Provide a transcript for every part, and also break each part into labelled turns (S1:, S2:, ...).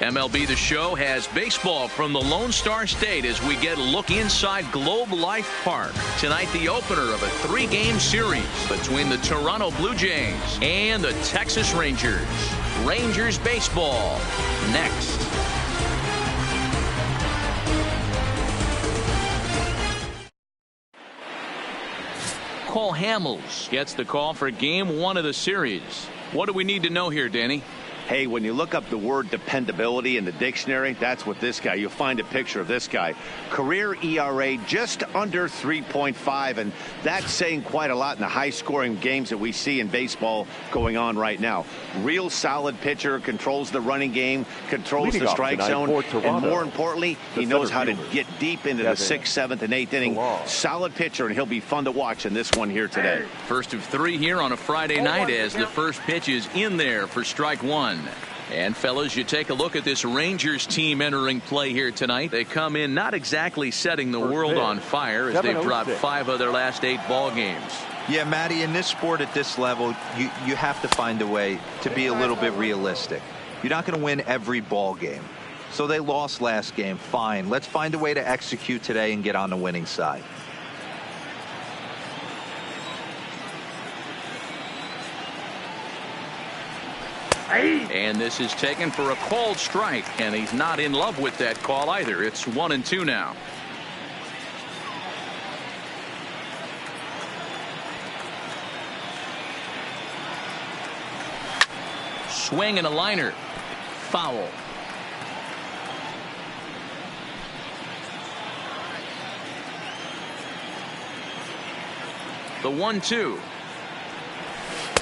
S1: MLB The Show has baseball from the Lone Star State as we get a look inside Globe Life Park. Tonight, the opener of a 3-game series between the Toronto Blue Jays and the Texas Rangers. Rangers baseball next. Cole Hamels gets the call for game 1 of the series. What do we need to know here, Danny?
S2: Hey, when you look up the word dependability in the dictionary, that's what this guy, you'll find a picture of this guy. Career ERA just under 3.5, and that's saying quite a lot in the high-scoring games that we see in baseball going on right now. Real solid pitcher, controls the running game, controls the strike zone, and more importantly, he knows how to get deep into the 6th, 7th, and 8th inning. Solid pitcher, and he'll be fun to watch in this one here today.
S1: First of 3 here on a Friday night as the first pitch is in there for strike 1. And fellas, you take a look at this Rangers team entering play here tonight. They come in not exactly setting the world on fire as they've dropped 5 of their last 8 ball games.
S3: Yeah, Matty, in this sport at this level, you have to find a way to be a little bit realistic. You're not going to win every ball game. So they lost last game. Fine. Let's find a way to execute today and get on the winning side.
S1: And this is taken for a called strike, and he's not in love with that call either. It's 1-2 now. Swing and a liner. Foul. The 1-2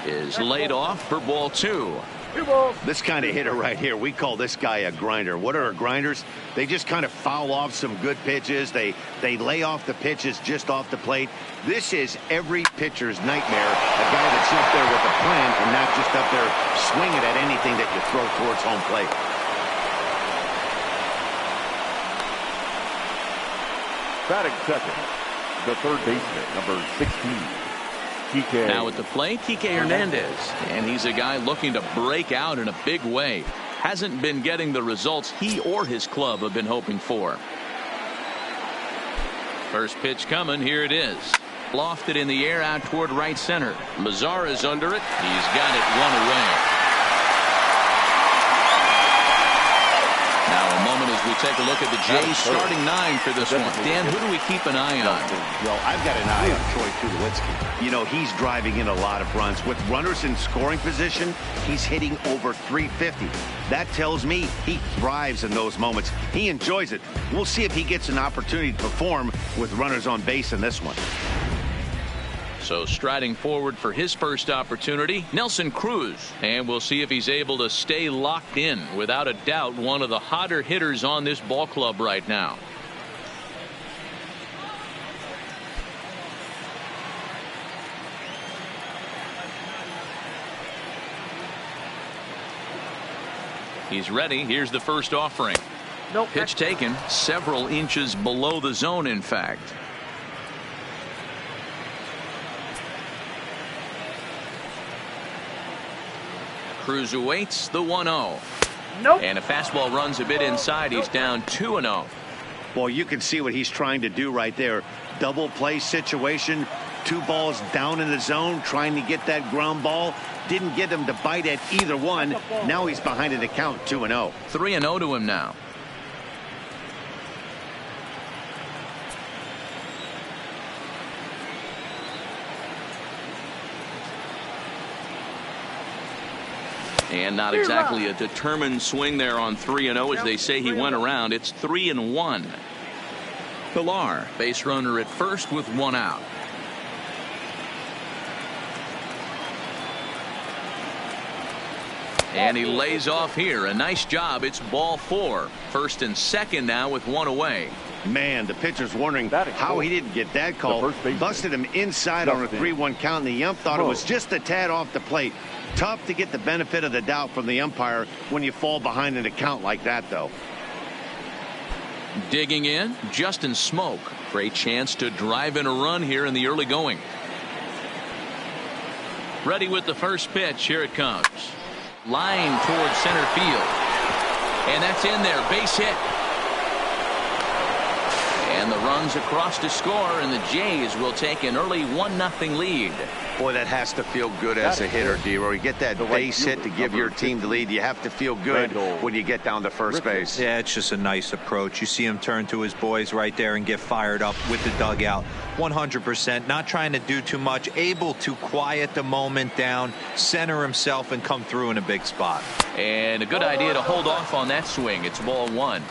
S1: is laid off for ball 2.
S2: This kind of hitter right here, we call this guy a grinder. What are grinders? They just kind of foul off some good pitches. They lay off the pitches just off the plate. This is every pitcher's nightmare. A guy that's up there with a plan and not just up there swinging at anything that you throw towards home plate.
S4: Batting second, the third baseman, number 16. Kike.
S1: Now at the plate, Kike Hernandez, and he's a guy looking to break out in a big way. Hasn't been getting the results he or his club have been hoping for. First pitch coming, here it is. Lofted in the air out toward right center. Mazara's under it. He's got it 1 away. Now a moment as we take a look at the Jays starting 9 for this one. Dan, who do we keep an eye on?
S2: Well, I've got an eye on Troy Tulowitzki. You know, he's driving in a lot of runs. With runners in scoring position, he's hitting over 350. That tells me he thrives in those moments. He enjoys it. We'll see if he gets an opportunity to perform with runners on base in this one.
S1: So striding forward for his first opportunity, Nelson Cruz. And we'll see if he's able to stay locked in. Without a doubt, one of the hotter hitters on this ball club right now. He's ready. Here's the first offering. Pitch taken several inches below the zone, in fact. Cruz awaits the 1-0. And a fastball runs a bit inside. He's down 2-0.
S2: Well, you can see what he's trying to do right there. Double play situation. 2 balls down in the zone, trying to get that ground ball. Didn't get him to bite at either one. Now he's behind in the count, 2-0.
S1: 3-0 to him now. And not exactly a determined swing there on 3-0 as they say he went around. It's 3-1. Pilar, base runner at first with 1 out. And he lays off here. A nice job. It's ball 4. First and second now with 1 away.
S2: Man, the pitcher's wondering how he didn't get that call. Busted him inside on a 3-1 count, and the ump thought it was just a tad off the plate. Tough to get the benefit of the doubt from the umpire when you fall behind in a count like that, though.
S1: Digging in, Justin Smoke. Great chance to drive in a run here in the early going. Ready with the first pitch. Here it comes. Line towards center field. And that's in there. Base hit. And the runs across to score, and the Jays will take an early 1-0 lead.
S2: Boy, that has to feel good as a hitter, D-Roy. You get that base hit to give your team the lead. You have to feel good when you get down to first base.
S3: Yeah, it's just a nice approach. You see him turn to his boys right there and get fired up with the dugout. 100%, not trying to do too much, able to quiet the moment down, center himself, and come through in a big spot.
S1: And a good idea to hold off on that swing. It's ball 1.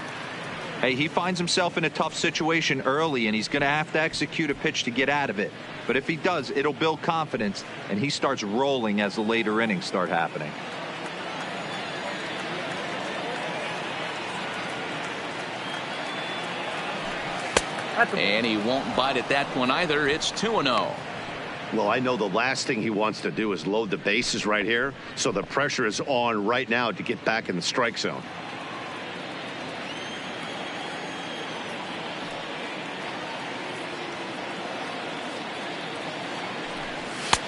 S3: Hey, he finds himself in a tough situation early, and he's going to have to execute a pitch to get out of it. But if he does, it'll build confidence, and he starts rolling as the later innings start happening.
S1: And he won't bite at that one either. It's 2-0.
S2: Well, I know the last thing he wants to do is load the bases right here, so the pressure is on right now to get back in the strike zone.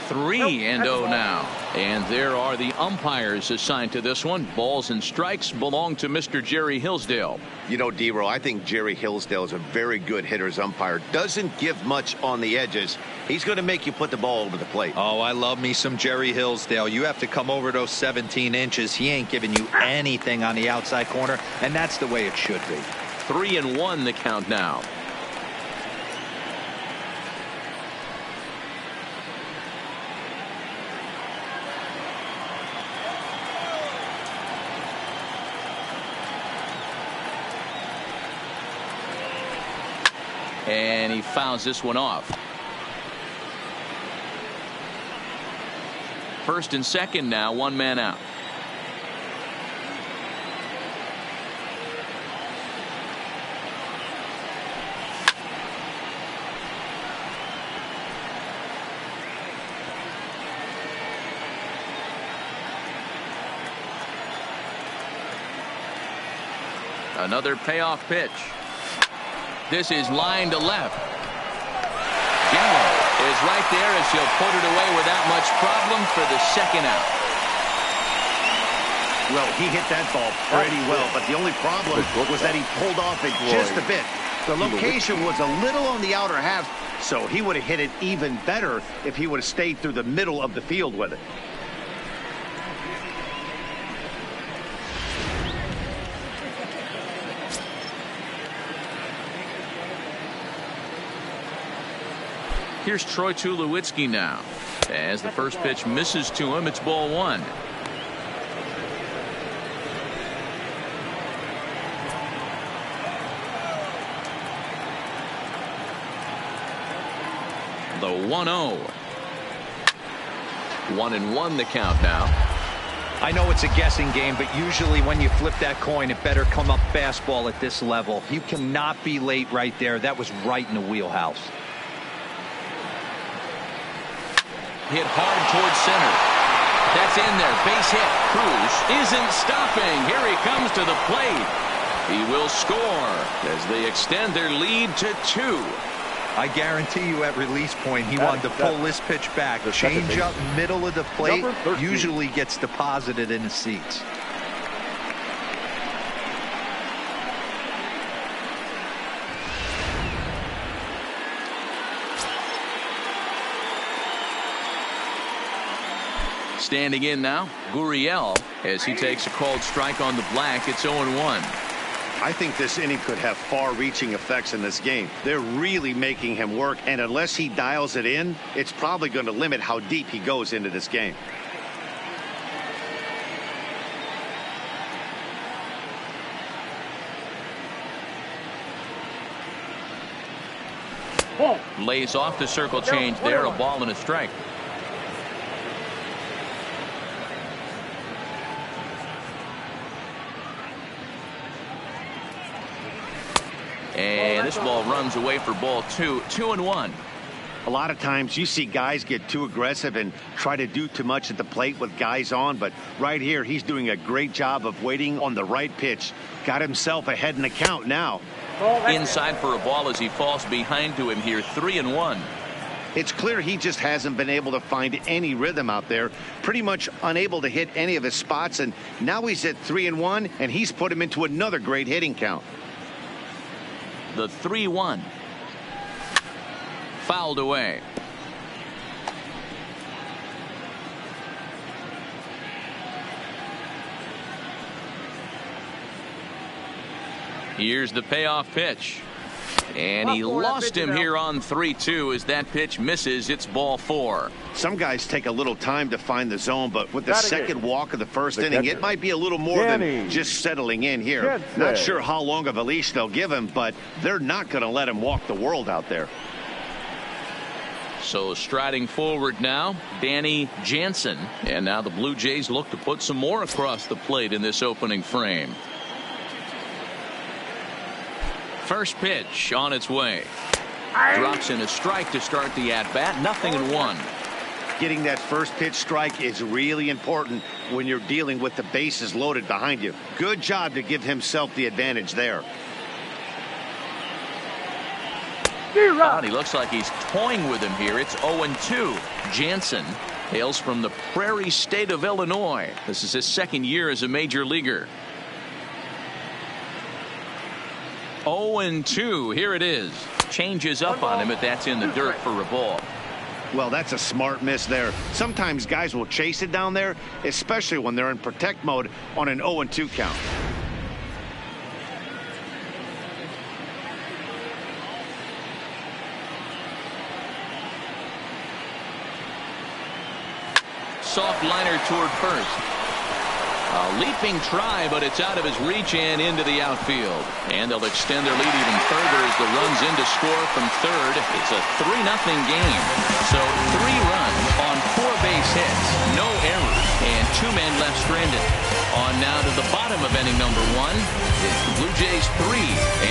S1: 3-0 now. And there are the umpires assigned to this one. Balls and strikes belong to Mr. Jerry Hillsdale.
S2: You know, D-Roy, I think Jerry Hillsdale is a very good hitter's umpire. Doesn't give much on the edges. He's going to make you put the ball over the plate.
S3: Oh, I love me some Jerry Hillsdale. You have to come over those 17 inches. He ain't giving you anything on the outside corner, and that's the way it should be.
S1: 3-1 the count now. And he fouls this one off. First and second now, one man out. Another payoff pitch. This is line to left. Gallo is right there as he'll put it away without much problem for the second out.
S2: Well, he hit that ball pretty well, but the only problem was that he pulled off it just a bit. The location was a little on the outer half, so he would have hit it even better if he would have stayed through the middle of the field with it.
S1: Here's Troy Tulowitzki now. As the first pitch misses to him, it's ball 1. The 1-0. 1-1 the count now.
S3: I know it's a guessing game, but usually when you flip that coin, it better come up fastball at this level. You cannot be late right there. That was right in the wheelhouse.
S1: Hit hard towards center. That's in there. Base hit. Cruz isn't stopping. Here he comes to the plate. He will score as they extend their lead to 2.
S3: I guarantee you at release point he wanted to pull this pitch back. Change up middle of the plate usually gets deposited in the seats.
S1: Standing in now, Gurriel, as he takes a called strike on the black. It's 0-1.
S2: I think this inning could have far-reaching effects in this game. They're really making him work, and unless he dials it in, it's probably going to limit how deep he goes into this game.
S1: Lays off the circle change there. A ball and a strike. And this ball runs away for ball 2. 2-1.
S2: A lot of times you see guys get too aggressive and try to do too much at the plate with guys on, but right here he's doing a great job of waiting on the right pitch. Got himself ahead in the count now.
S1: Inside for a ball as he falls behind to him here. 3-1.
S2: It's clear he just hasn't been able to find any rhythm out there, pretty much unable to hit any of his spots, and now he's at 3-1, and he's put him into another great hitting count.
S1: The 3-1. Fouled away. Here's the payoff pitch. And he lost him here on 3-2 as that pitch misses. It's ball 4.
S2: Some guys take a little time to find the zone, but with the second walk of the first inning, it might be a little more than just settling in here. Not sure how long of a leash they'll give him, but they're not going to let him walk the world out there.
S1: So striding forward now, Danny Jansen. And now the Blue Jays look to put some more across the plate in this opening frame. First pitch on its way. Drops in a strike to start the at-bat. 0-1.
S2: Getting that first pitch strike is really important when you're dealing with the bases loaded behind you. Good job to give himself the advantage there.
S1: And he looks like he's toying with him here. It's 0-2. Jansen hails from the Prairie State of Illinois. This is his second year as a major leaguer. 0-2. Here it is. Changes up on him, but that's in the dirt for a ball.
S2: Well, that's a smart miss there. Sometimes guys will chase it down there, especially when they're in protect mode on an 0-2 count.
S1: Soft liner toward first. A leaping try, but it's out of his reach and into the outfield. And they'll extend their lead even further as the run's in to score from third. It's a 3-0 game. So 3 runs on 4 base hits, no errors, and 2 men left stranded. On now to the bottom of inning number 1. It's the Blue Jays 3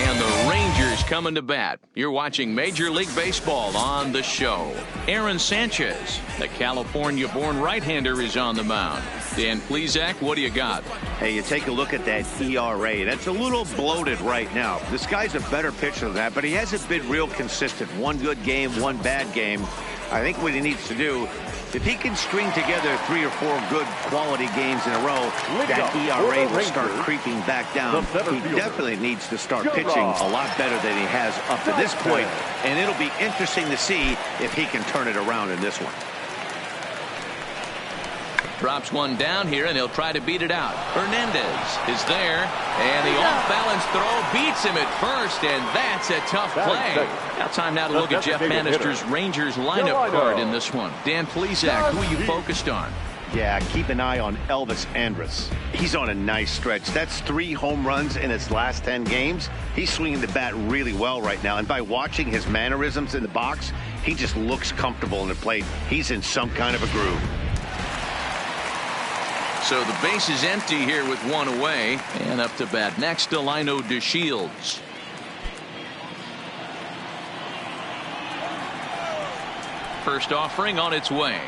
S1: and the Rangers coming to bat. You're watching Major League Baseball on the show. Aaron Sanchez, the California-born right-hander, is on the mound. Dan Plesac, what do you got?
S2: Hey, you take a look at that ERA. That's a little bloated right now. This guy's a better pitcher than that, but he hasn't been real consistent. One good game, one bad game. I think what he needs to do, if he can string together 3 or 4 good quality games in a row, that ERA will start creeping back down. He definitely needs to start pitching a lot better than he has up to this point, and it'll be interesting to see if he can turn it around in this one.
S1: Drops one down here, and he'll try to beat it out. Hernandez is there, and the off-balance throw beats him at first, and that's a tough play. Now time now to look at Jeff Bannister's Rangers lineup card in this one. Dan Plesac, who are you focused on?
S2: Yeah, keep an eye on Elvis Andrus. He's on a nice stretch. That's 3 home runs in his last 10 games. He's swinging the bat really well right now, and by watching his mannerisms in the box, he just looks comfortable in the plate. He's in some kind of a groove.
S1: So the base is empty here with 1 away, and up to bat next, Delino DeShields. First offering on its way.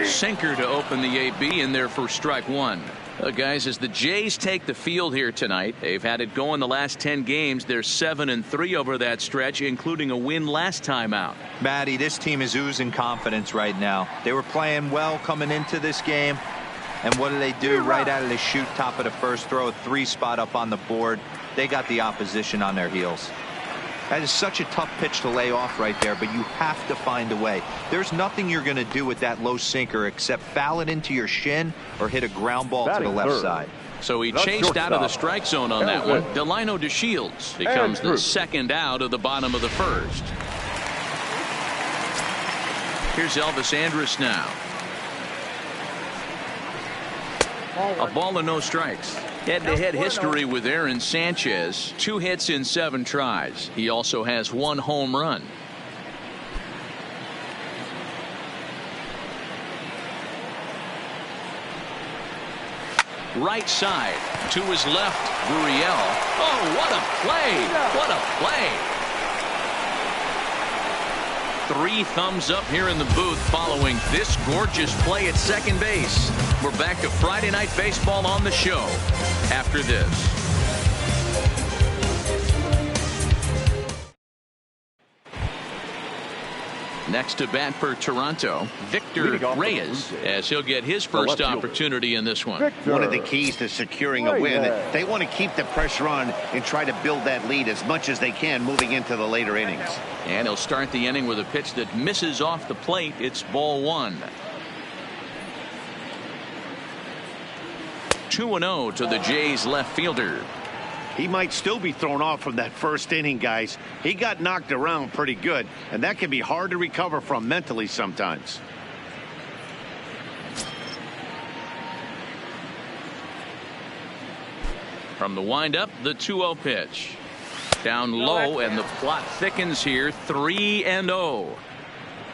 S1: Sinker to open the AB in there for strike 1. Guys, as the Jays take the field here tonight, they've had it going the last 10 games. They're 7-3 over that stretch, including a win last time out.
S3: Matty, this team is oozing confidence right now. They were playing well coming into this game, and what do? Right out of the chute, top of the first, throw a 3 spot up on the board. They got the opposition on their heels. That is such a tough pitch to lay off right there, but you have to find a way. There's nothing you're going to do with that low sinker except foul it into your shin or hit a ground ball to the left side.
S1: So he chased out of the strike zone on that one. Delino DeShields becomes the second out of the bottom of the first. Here's Elvis Andrus now. A ball and no strikes. Head-to-head history with Aaron Sanchez. 2 hits in 7 tries. He also has 1 home run. Right side to his left, Gurriel. Oh, what a play! What a play! 3 thumbs up here in the booth following this gorgeous play at second base. We're back to Friday Night Baseball on the show after this. Next to bat for Toronto, Victor Reyes, as he'll get his first opportunity in this one.
S2: One of the keys to securing a win, they want to keep the pressure on and try to build that lead as much as they can moving into the later innings.
S1: And he'll start the inning with a pitch that misses off the plate. It's ball one. 2-0 to the Jays left fielder.
S2: He might still be thrown off from that first inning, guys. He got knocked around pretty good, and that can be hard to recover from mentally sometimes.
S1: From the windup, the 2-0 pitch. Down low, and the plot thickens here. 3-0.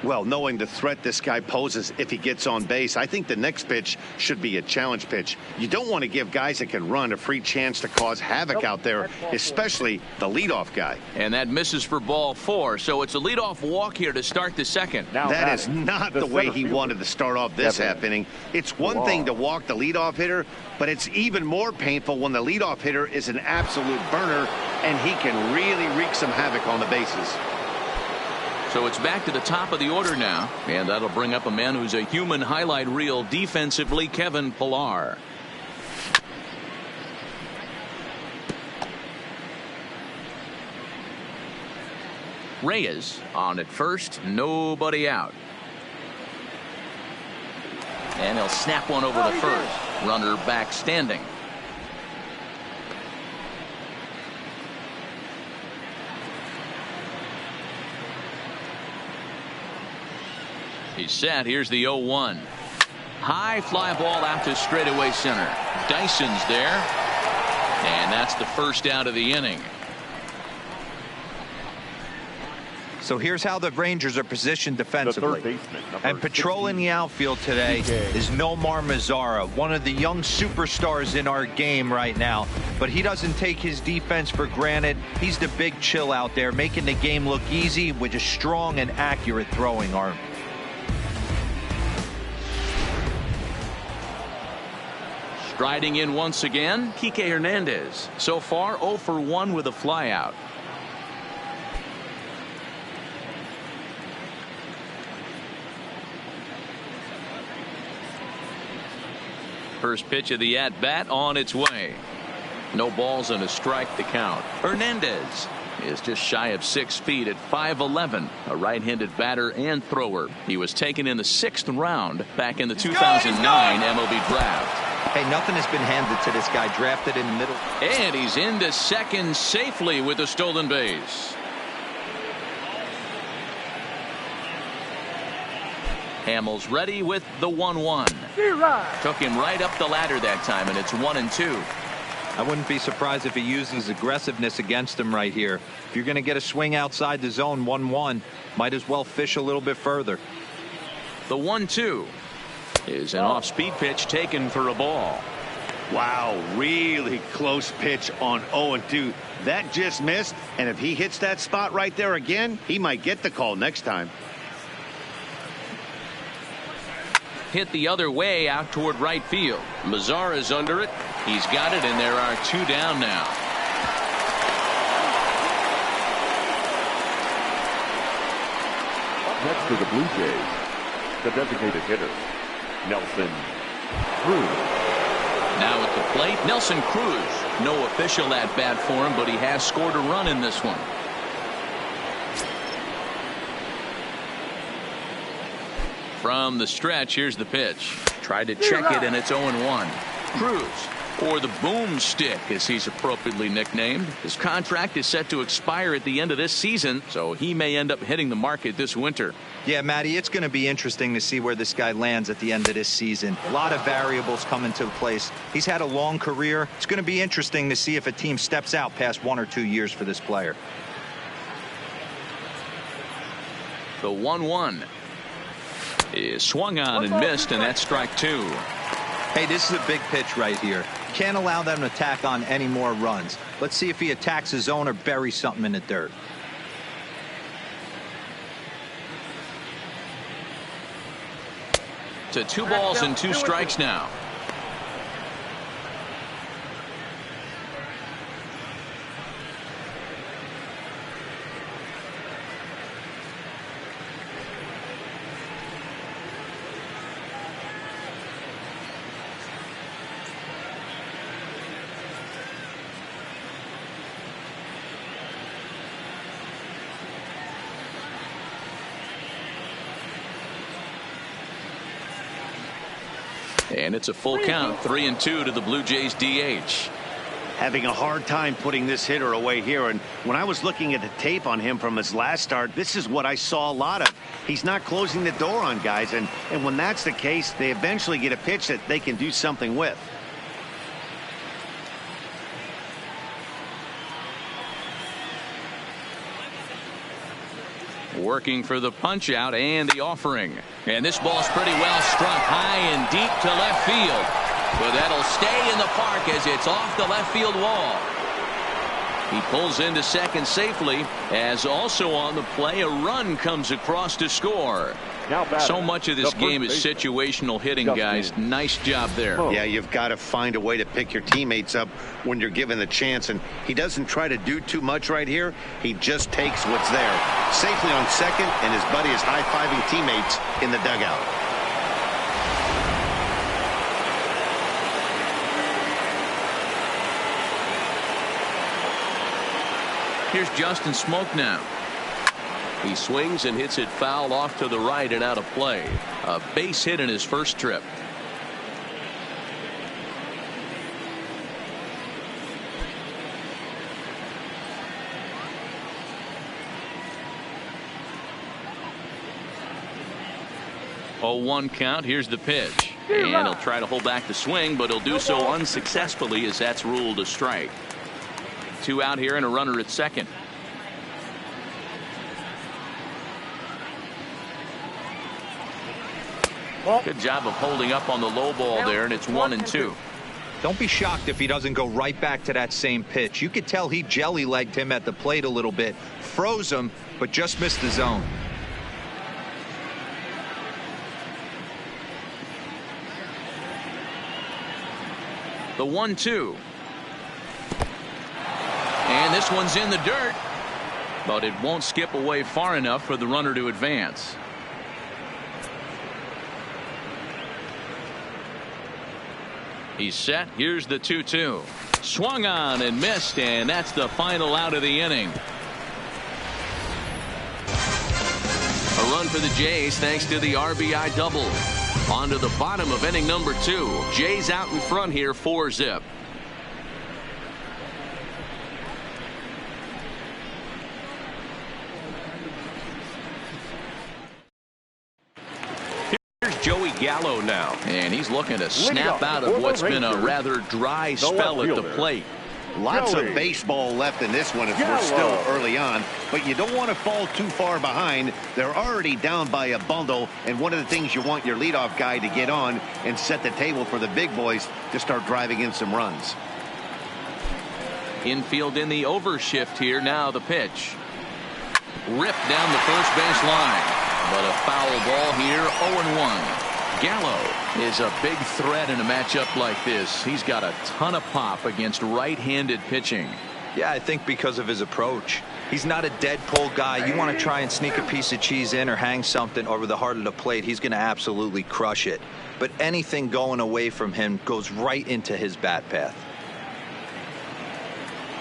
S2: Well, knowing the threat this guy poses if he gets on base, I think the next pitch should be a challenge pitch. You don't want to give guys that can run a free chance to cause havoc out there, especially the leadoff guy.
S1: And that misses for ball 4, so it's a leadoff walk here to start the second.
S2: That is not the way he wanted to start off this half inning. It's one thing to walk the leadoff hitter, but it's even more painful when the leadoff hitter is an absolute burner and he can really wreak some havoc on the bases.
S1: So it's back to the top of the order now, and that'll bring up a man who's a human highlight reel defensively, Kevin Pillar. Reyes on at first, nobody out. And he'll snap one over the first. Runner back standing. He's set. Here's the 0-1. High fly ball out to straightaway center. Dyson's there. And that's the first out of the inning.
S3: So here's how the Rangers are positioned defensively. And patrolling the outfield today is Nomar Mazara, one of the young superstars in our game right now. But he doesn't take his defense for granted. He's the big chill out there, making the game look easy with a strong and accurate throwing arm.
S1: Striding in once again, Kike Hernandez. So far 0 for 1 with a flyout. First pitch of the at-bat on its way. No balls and a strike to count. Hernandez is just shy of 6 feet at 5'11", a right-handed batter and thrower. He was taken in the 6th round back in the 2009 MLB draft.
S3: Hey, nothing has been handed to this guy, drafted in the middle.
S1: And he's into second safely with a stolen base. Hamels ready with the 1-1. Took him right up the ladder that time, and it's 1-2.
S3: I wouldn't be surprised if he uses aggressiveness against him right here. If you're going to get a swing outside the zone 1-1, might as well fish a little bit further.
S1: The 1-2 is an off-speed pitch taken for a ball.
S2: Wow, really close pitch on 0-2. That just missed, and if he hits that spot right there again, he might get the call next time.
S1: Hit the other way out toward right field. Mazara's under it. He's got it, and there are 2 down now.
S4: Next to the Blue Jays, the designated hitter, Nelson Cruz.
S1: Now at the plate, Nelson Cruz. No official at-bat for him, but he has scored a run in this one. From the stretch, here's the pitch. Tried to check it, and it's 0-1. Cruz, or the boomstick, as he's appropriately nicknamed. His contract is set to expire at the end of this season, so he may end up hitting the market this winter.
S3: Yeah, Matty, it's going to be interesting to see where this guy lands at the end of this season. A lot of variables come into place. He's had a long career. It's going to be interesting to see if a team steps out past 1 or 2 years for this player.
S1: The 1-1 is swung on and missed, and that's strike 2.
S3: Hey, this is a big pitch right here. Can't allow them to tack on any more runs. Let's see if he attacks his zone or buries something in the dirt.
S1: To 2 balls and 2 strikes now. And it's a full count, 3-2 to the Blue Jays DH.
S2: Having a hard time putting this hitter away here. And when I was looking at the tape on him from his last start, this is what I saw a lot of. He's not closing the door on guys. And when that's the case, they eventually get a pitch that they can do something with.
S1: Working for the punch out and the offering. And this ball's pretty well struck high and deep to left field. But that'll stay in the park as it's off the left field wall. He pulls into second safely, as also on the play a run comes across to score. So much of this game is situational hitting, guys. Nice job there.
S2: Yeah, you've got to find a way to pick your teammates up when you're given the chance, and he doesn't try to do too much right here. He just takes what's there. Safely on second, and his buddy is high-fiving teammates in the dugout.
S1: Here's Justin Smoak now. He swings and hits it foul off to the right and out of play. A base hit in his first trip. Oh, 1 count. Here's the pitch. And he'll try to hold back the swing, but he'll do so unsuccessfully as that's ruled a strike. 2 out here and a runner at second. Good job of holding up on the low ball there, and it's 1-2.
S3: Don't be shocked if he doesn't go right back to that same pitch. You could tell he jelly-legged him at the plate a little bit, froze him, but just missed the zone.
S1: The 1-2. And this one's in the dirt, but it won't skip away far enough for the runner to advance. He's set. Here's the 2-2. Swung on and missed, and that's the final out of the inning. A run for the Jays thanks to the RBI double. On to the bottom of inning number 2. Jays out in front here, 4-zip. Joey Gallo now, and he's looking to snap out of what's been a rather dry spell at the plate.
S2: Lots of baseball left in this one as we're still early on, but you don't want to fall too far behind. They're already down by a bundle, and one of the things you want your leadoff guy to get on and set the table for the big boys to start driving in some runs.
S1: Infield in the overshift here. Now the pitch. Ripped down the first base line. But a foul ball here, 0-1. Gallo is a big threat in a matchup like this. He's got a ton of pop against right-handed pitching.
S3: Yeah, I think because of his approach. He's not a dead pull guy. You want to try and sneak a piece of cheese in or hang something over the heart of the plate, he's going to absolutely crush it. But anything going away from him goes right into his bat path.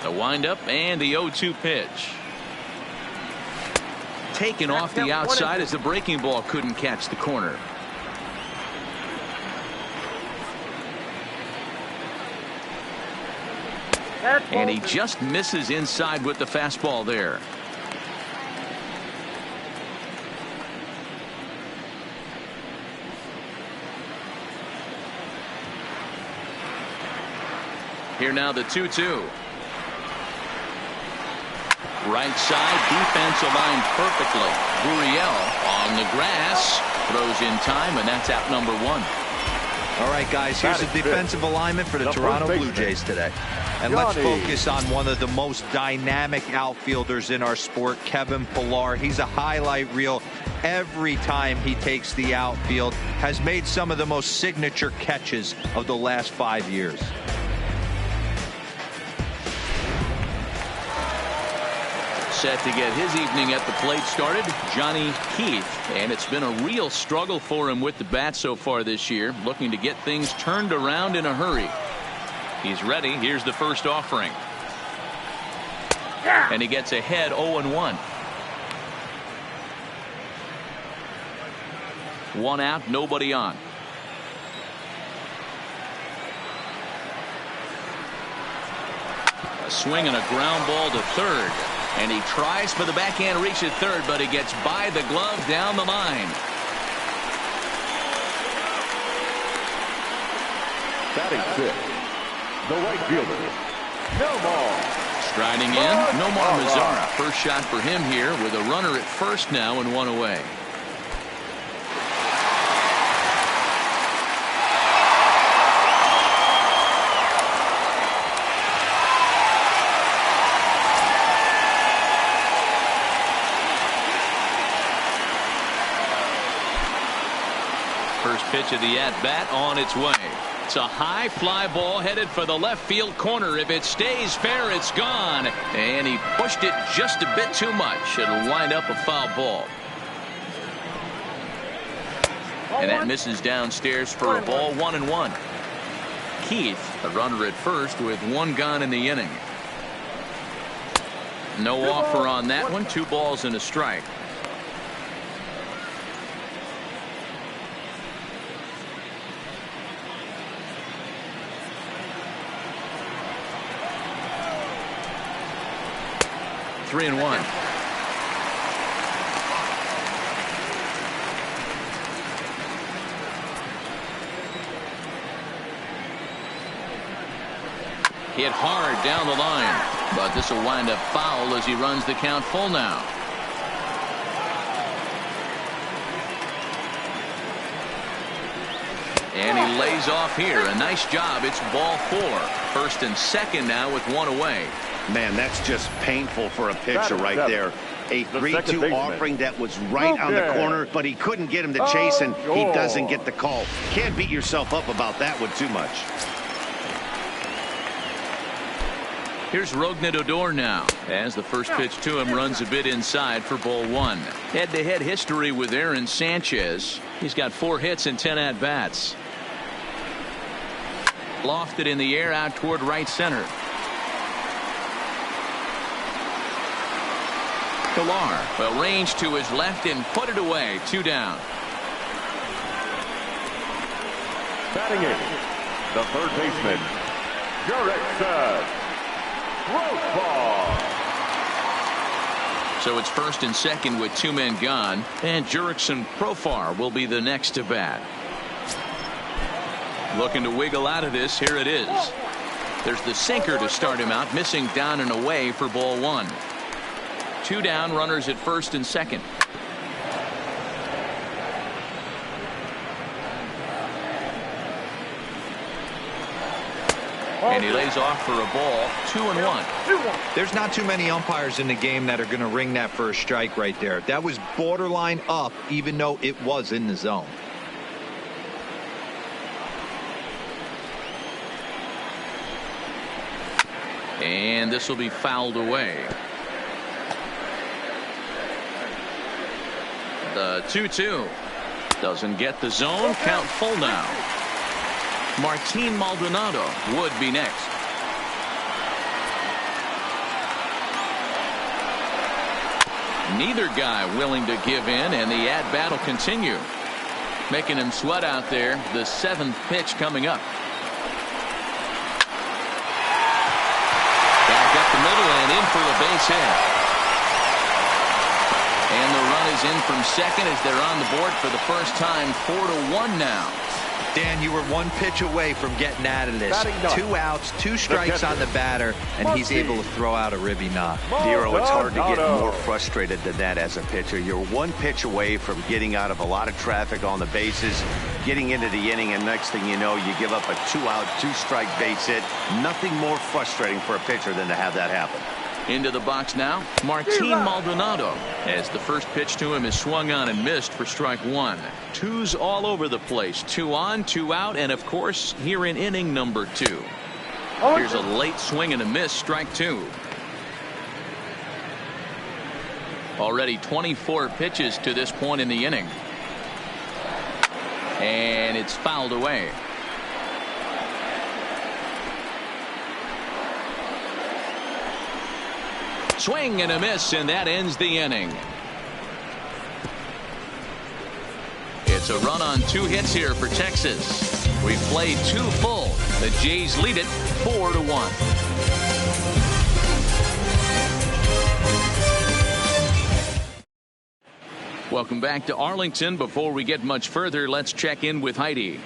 S1: The windup and the 0-2 pitch. Taken off the outside as the breaking ball couldn't catch the corner. And he just misses inside with the fastball there. Here now the 2-2. Right side, defense aligned perfectly. Gurriel on the grass, throws in time, and that's out number 1.
S3: All right, guys, here's the defensive alignment for the Toronto Blue Jays today. And let's focus on one of the most dynamic outfielders in our sport, Kevin Pillar. He's a highlight reel every time he takes the outfield, has made some of the most signature catches of the last 5 years.
S1: Set to get his evening at the plate started, Johnny Heath, and it's been a real struggle for him with the bat so far this year, looking to get things turned around in a hurry. He's ready. Here's the first offering, and he gets ahead 0-1. 1 out, nobody on. A swing and a ground ball to third. And he tries for the backhand reach at third, but he gets by the glove down the line.
S4: Batting fifth, the right fielder, Nomar.
S1: Striding in, Nomar Mazara. First shot for him here with a runner at first now and one away. First pitch of the at-bat on its way. It's a high fly ball headed for the left field corner. If it stays fair, it's gone. And he pushed it just a bit too much. It'll wind up a foul ball. And that misses downstairs for a ball, 1-1. Keith, a runner at first with one gone in the inning. No offer on that one. 2 balls and a strike. Three and one. Hit hard down the line, but this will wind up foul as he runs the count full now. And he lays off here. A nice job. It's ball 4. First and second now with one away.
S2: Man, that's just painful for a pitcher right there. A 3-2 offering that was right on the corner, but he couldn't get him to chase, and he doesn't get the call. Can't beat yourself up about that one too much.
S1: Here's Rougned Odor now, as the first pitch to him runs a bit inside for ball 1. Head-to-head history with Aaron Sanchez. He's got 4 hits and 10 at-bats. Lofted in the air out toward right center. Pilar will range to his left and put it away. 2 down.
S4: Batting in, the third baseman, Jurickson Profar.
S1: So it's first and second with 2 men gone, and Jurickson Profar will be the next to bat. Looking to wiggle out of this. Here it is. There's the sinker to start him out, missing down and away for ball 1. 2 down, runners at first and second. And he lays off for a ball. 2-1.
S3: There's not too many umpires in the game that are going to ring that for a strike right there. That was borderline up, even though it was in the zone.
S1: And this will be fouled away. The 2-2 doesn't get the zone. Count full now. Martin Maldonado would be next. Neither guy willing to give in, and the at-bat will continue. Making him sweat out there. The 7th pitch coming up. Back up the middle and in for the base hit. And the run is in from second as they're on the board for the first time. 4-1 now.
S3: Dan, you were 1 pitch away from getting out of this. 2 outs, 2 strikes on the batter, and he's able to throw out a ribby knot.
S2: Nero, it's hard to get more frustrated than that as a pitcher. You're 1 pitch away from getting out of a lot of traffic on the bases, getting into the inning, and next thing you know, you give up a 2-out, 2-strike base hit. Nothing more frustrating for a pitcher than to have that happen.
S1: Into the box now, Martin Maldonado, as the first pitch to him is swung on and missed for strike 1. 2s all over the place. 2 on, 2 out, and of course here in inning number 2. Here's a late swing and a miss, strike 2. Already 24 pitches to this point in the inning. And it's fouled away. Swing and a miss, and that ends the inning. It's a run on 2 hits here for Texas. We've played 2 full. The Jays lead it 4-1. Welcome back to Arlington. Before we get much further, let's check in with Heidi.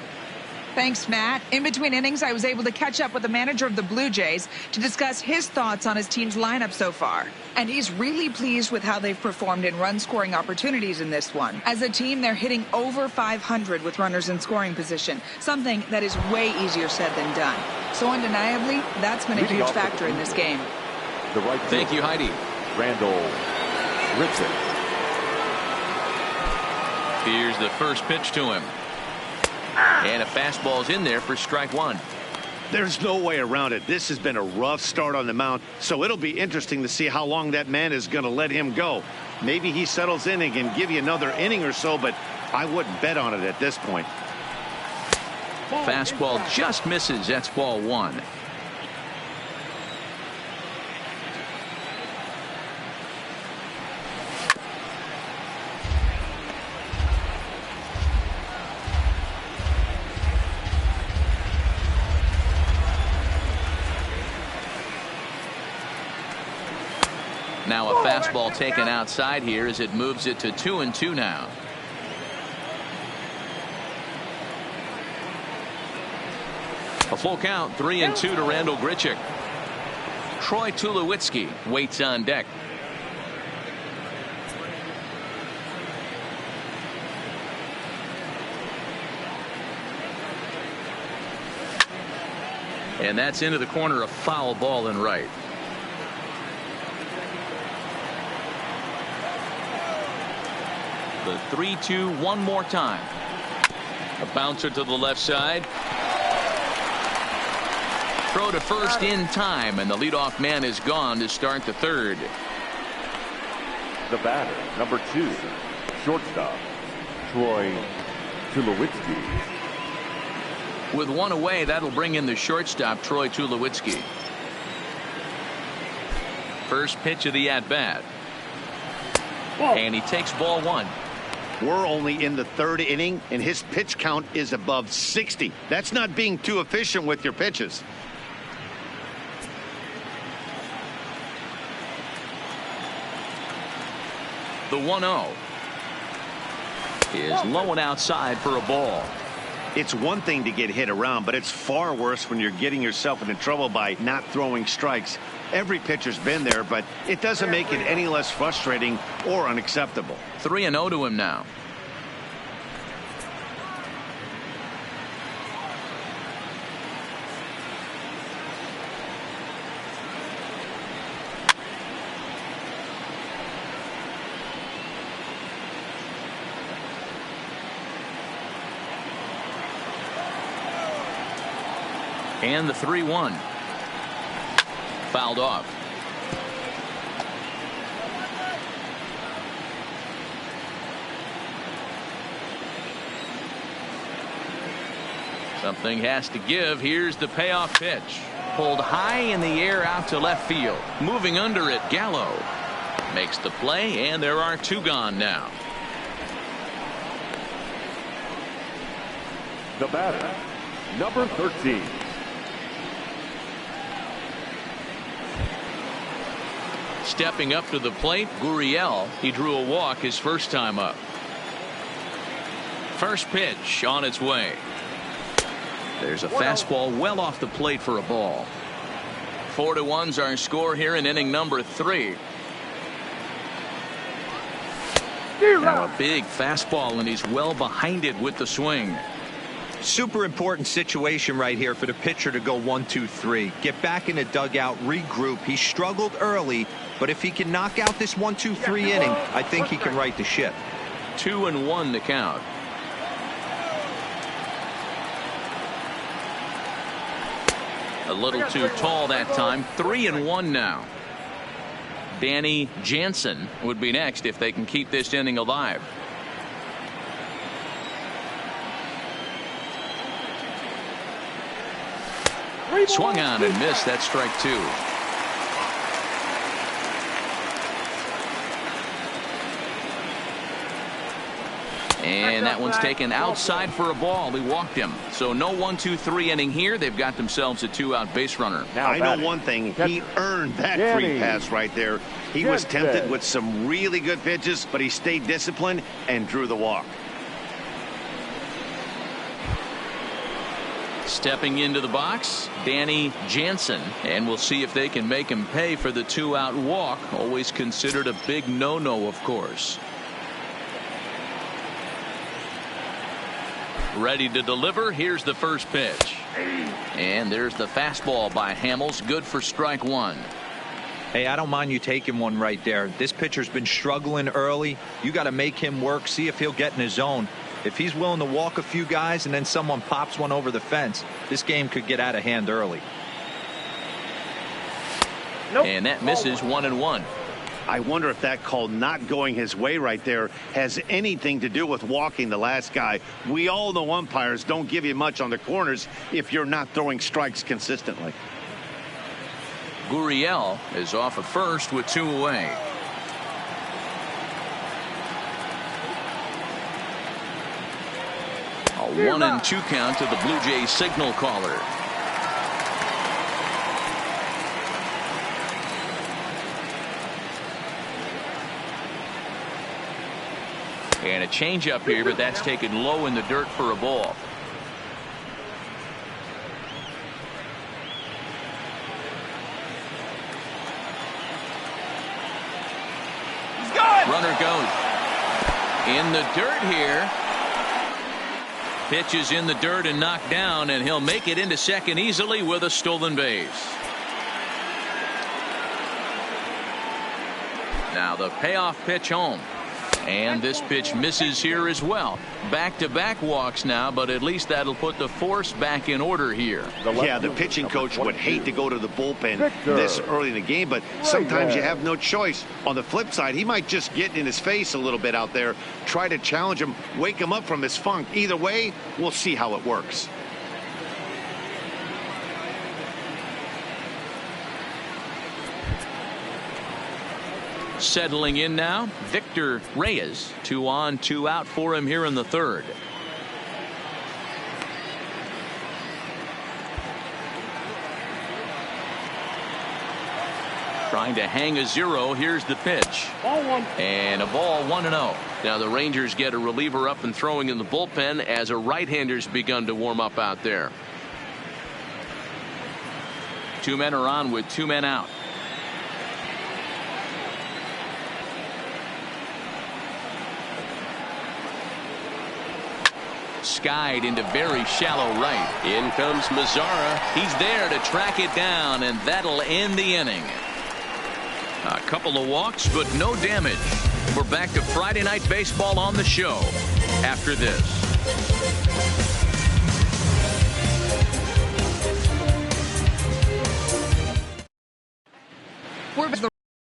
S5: Thanks, Matt. In between innings, I was able to catch up with the manager of the Blue Jays to discuss his thoughts on his team's lineup so far. And he's really pleased with how they've performed in run-scoring opportunities in this one. As a team, they're hitting over 500 with runners in scoring position, something that is way easier said than done. So undeniably, that's been a huge factor in this game.
S1: Thank you, Heidi.
S4: Randall Grichuk.
S1: Here's the first pitch to him. And a fastball's in there for strike one.
S2: There's no way around it. This has been a rough start on the mound, so it'll be interesting to see how long that man is going to let him go. Maybe he settles in and can give you another inning or so, but I wouldn't bet on it at this point.
S1: Fastball just misses. That's ball one. Now a fastball taken outside here as it moves it to 2-2 now. A full count, 3-2 to Randall Grichuk. Troy Tulowitzki waits on deck. And that's into the corner, a foul ball and right. The 3-2 one more time. A bouncer to the left side. Throw to first in time, and the leadoff man is gone to start the third.
S4: The batter, number 2, shortstop, Troy Tulowitzki.
S1: With one away, that'll bring in the shortstop, Troy Tulowitzki. First pitch of the at-bat. And he takes ball one.
S2: We're only in the third inning, and his pitch count is above 60. That's not being too efficient with your pitches.
S1: The 1-0 is low and outside for a ball.
S2: It's one thing to get hit around, but it's far worse when you're getting yourself into trouble by not throwing strikes. Every pitcher's been there, but it doesn't make it any less frustrating or unacceptable.
S1: 3-0 to him now. And the 3-1. Fouled off. Something has to give. Here's the payoff pitch. Pulled high in the air out to left field. Moving under it, Gallo makes the play, and there are two gone now.
S4: The batter, number 13.
S1: Stepping up to the plate, Gurriel. He drew a walk his first time up. First pitch on its way. There's a fastball well off the plate for a ball. 4-1's our score here in inning number 3. Now a big fastball, and he's well behind it with the swing.
S3: Super important situation right here for the pitcher to go 1-2-3. Get back in the dugout, regroup. He struggled early, but if he can knock out this 1-2-3 inning, I think he can right the ship.
S1: 2-1 to count. A little too tall that time. 3-1 now. Danny Jansen would be next if they can keep this inning alive. Swung on and missed. That's strike 2. And that one's taken outside for a ball. He walked him. So no 1-2-3 inning here. They've got themselves a 2-out base runner.
S2: I know one thing. He earned that free pass right there. He was tempted with some really good pitches, but he stayed disciplined and drew the walk.
S1: Stepping into the box, Danny Jansen, and we'll see if they can make him pay for the 2-out walk. Always considered a big no-no, of course. Ready to deliver. Here's the first pitch. And there's the fastball by Hamels. Good for strike one.
S3: Hey, I don't mind you taking one right there. This pitcher's been struggling early. You got to make him work, see if he'll get in his zone. If he's willing to walk a few guys and then someone pops one over the fence, this game could get out of hand early.
S1: And that misses 1-1.
S2: I wonder if that call not going his way right there has anything to do with walking the last guy. We all know umpires don't give you much on the corners if you're not throwing strikes consistently.
S1: Gurriel is off at first with 2 away. A 1-2 count to the Blue Jays signal caller. And a changeup here, but that's taken low in the dirt for a ball.
S6: He's going.
S1: Runner goes in the dirt here. Pitch is in the dirt and knocked down, and he'll make it into second easily with a stolen base. Now the payoff pitch home. And this pitch misses here as well. Back-to-back walks now, but at least that'll put the force back in order here.
S2: Yeah, the pitching coach would hate to go to the bullpen this early in the game, but sometimes you have no choice. On the flip side, he might just get in his face a little bit out there, try to challenge him, wake him up from his funk. Either way, we'll see how it works.
S1: Settling in now, Victor Reyes. 2 on, 2 out for him here in the third. Trying to hang a 0. Here's the pitch. And a ball 1-0. Now the Rangers get a reliever up and throwing in the bullpen as a right-hander's begun to warm up out there. 2 men are on with 2 men out. Skied into very shallow right. In comes Mazara. He's there to track it down, and that'll end the inning. A couple of walks, but no damage. We're back to Friday Night Baseball on the show after this.
S5: We're the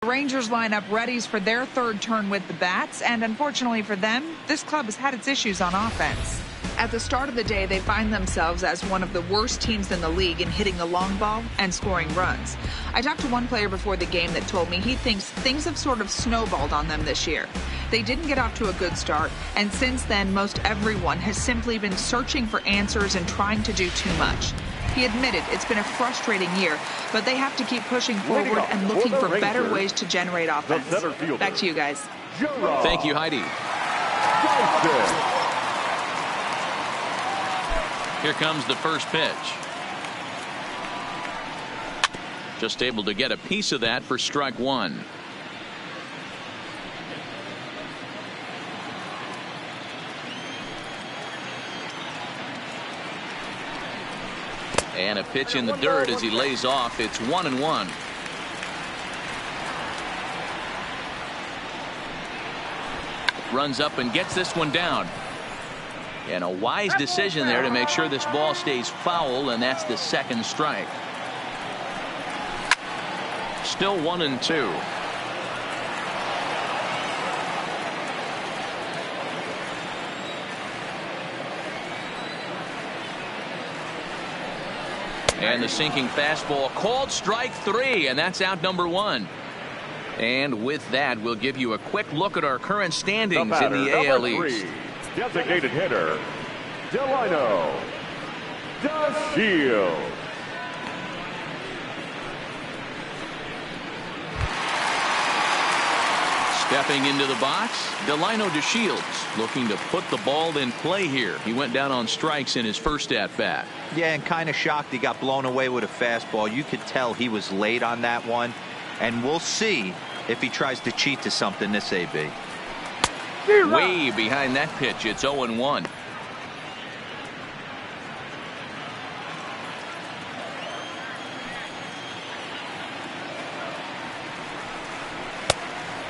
S5: Rangers lineup readies for their third turn with the bats, and unfortunately for them, this club has had its issues on offense. At the start of the day, they find themselves as one of the worst teams in the league in hitting the long ball and scoring runs. I talked to one player before the game that told me he thinks things have sort of snowballed on them this year. They didn't get off to a good start, and since then, most everyone has simply been searching for answers and trying to do too much. He admitted it's been a frustrating year, but they have to keep pushing forward and looking for better ways to generate offense. Back to you guys.
S1: Thank you, Heidi. Here comes the first pitch. Just able to get a piece of that for strike one. And a pitch in the dirt as he lays off. It's 1-1. Runs up and gets this one down. And a wise decision there to make sure this ball stays foul, and that's the second strike. Still 1-2. And the sinking fastball called strike 3, and that's out number 1. And with that, we'll give you a quick look at our current standings in the AL East.
S4: Designated hitter, Delino DeShields.
S1: Stepping into the box, Delino DeShields looking to put the ball in play here. He went down on strikes in his first at-bat.
S3: Yeah, and kind of shocked he got blown away with a fastball. You could tell he was late on that one. And we'll see if he tries to cheat to something this AB.
S1: Way behind that pitch. It's 0-1.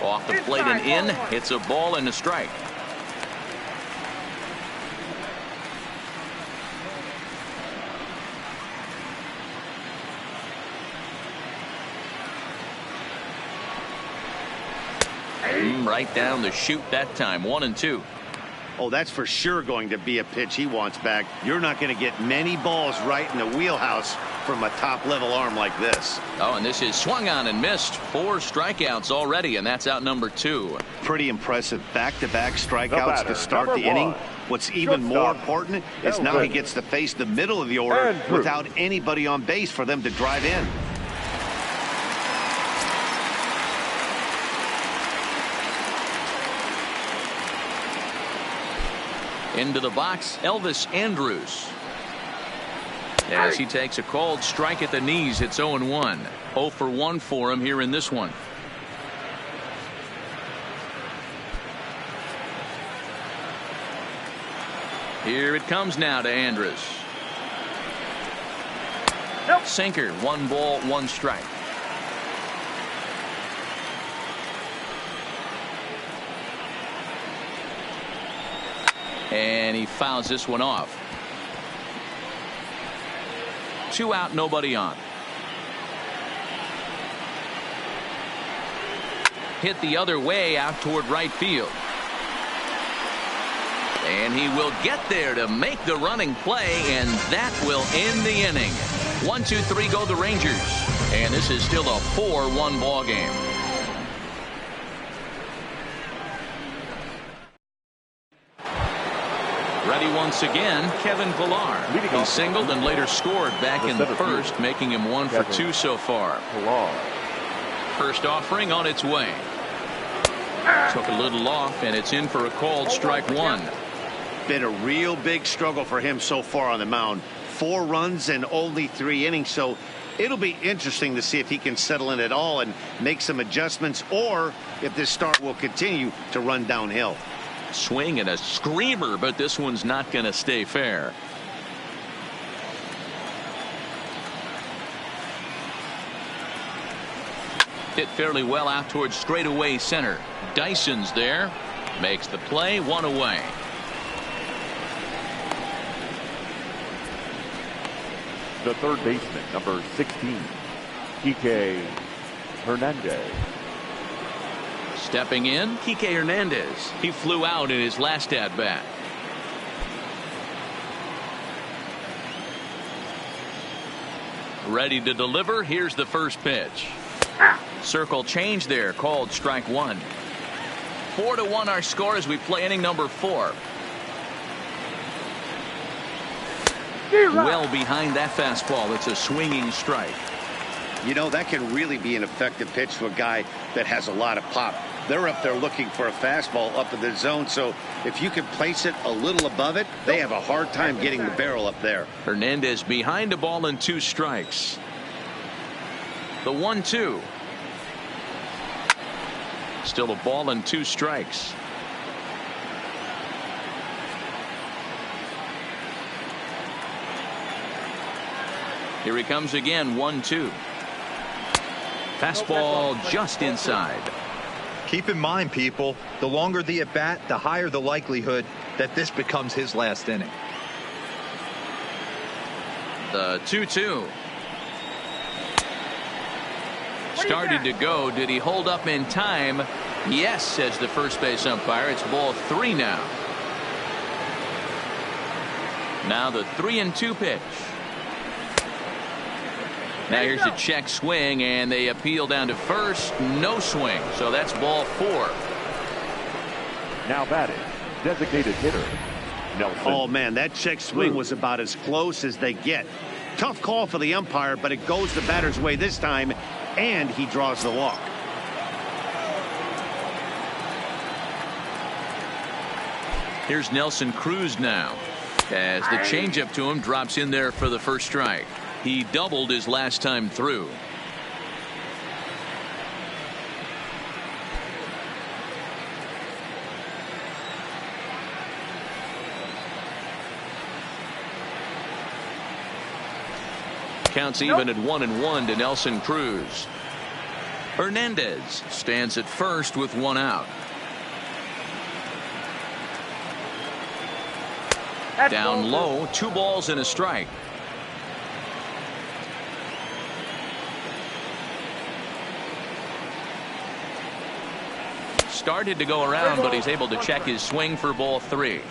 S1: Off the plate and in. It's a ball and a strike. Right down the chute that time. 1-2.
S2: Oh, that's for sure going to be a pitch he wants back. You're not going to get many balls right in the wheelhouse from a top-level arm like this.
S1: Oh, and this is swung on and missed. 4 strikeouts already, and that's out number 2.
S2: Pretty impressive back-to-back strikeouts to start the inning. What's even more important is now he gets to face the middle of the order without anybody on base for them to drive in.
S1: Into the box, Elvis Andrus. As he takes a called strike at the knees, it's 0-1. 0 for 1 for him here in this one. Here it comes now to Andrus. Sinker, 1 ball, 1 strike. And he fouls this one off. 2 out, nobody on. Hit the other way out toward right field. And he will get there to make the running play, and that will end the inning. 1-2-3 go the Rangers. And this is still a 4-1 ball game. Ready once again, Kevin Pillar. He singled and later scored back in the first, making him 1 for 2 so far. First offering on its way. Took a little off, and it's in for a called strike 1.
S2: Been a real big struggle for him so far on the mound. 4 runs and only 3 innings, so it'll be interesting to see if he can settle in at all and make some adjustments, or if this start will continue to run downhill.
S1: Swing and a screamer, but this one's not going to stay fair. Hit fairly well out towards straightaway center. Dyson's there. Makes the play, 1 away.
S4: The third baseman, number 16, Kike Hernandez.
S1: Stepping in, Kike Hernandez. He flew out in his last at-bat. Ready to deliver. Here's the first pitch. Circle change there, called strike 1. 4-1 our score as we play inning number 4. Well behind that fastball. It's a swinging strike.
S2: You know, that can really be an effective pitch to a guy that has a lot of pop. They're up there looking for a fastball up in the zone, so if you can place it a little above it, they have a hard time getting the barrel up there.
S1: Hernandez behind a ball and 2 strikes. The 1-2. Still a ball and 2 strikes. Here he comes again. 1-2. Fastball just inside.
S3: Keep in mind, people, the longer the at bat, the higher the likelihood that this becomes his last inning.
S1: The 2-2. Started to go. Did he hold up in time? Yes, says the first base umpire. It's ball 3 now. Now the 3-2 pitch. Now here's a check swing, and they appeal down to first. No swing, so that's ball 4.
S4: Now batting, Designated hitter, Nelson.
S2: Oh, man, that check swing was about as close as they get. Tough call for the umpire, but it goes the batter's way this time, and he draws the walk.
S1: Here's Nelson Cruz now, as the changeup to him drops in there for the first strike. He doubled his last time through. Counts even at 1-1 to Nelson Cruz. Hernandez stands at first with one out. Down low, 2 balls and a strike. Started to go around, but he's able to check his swing for ball 3.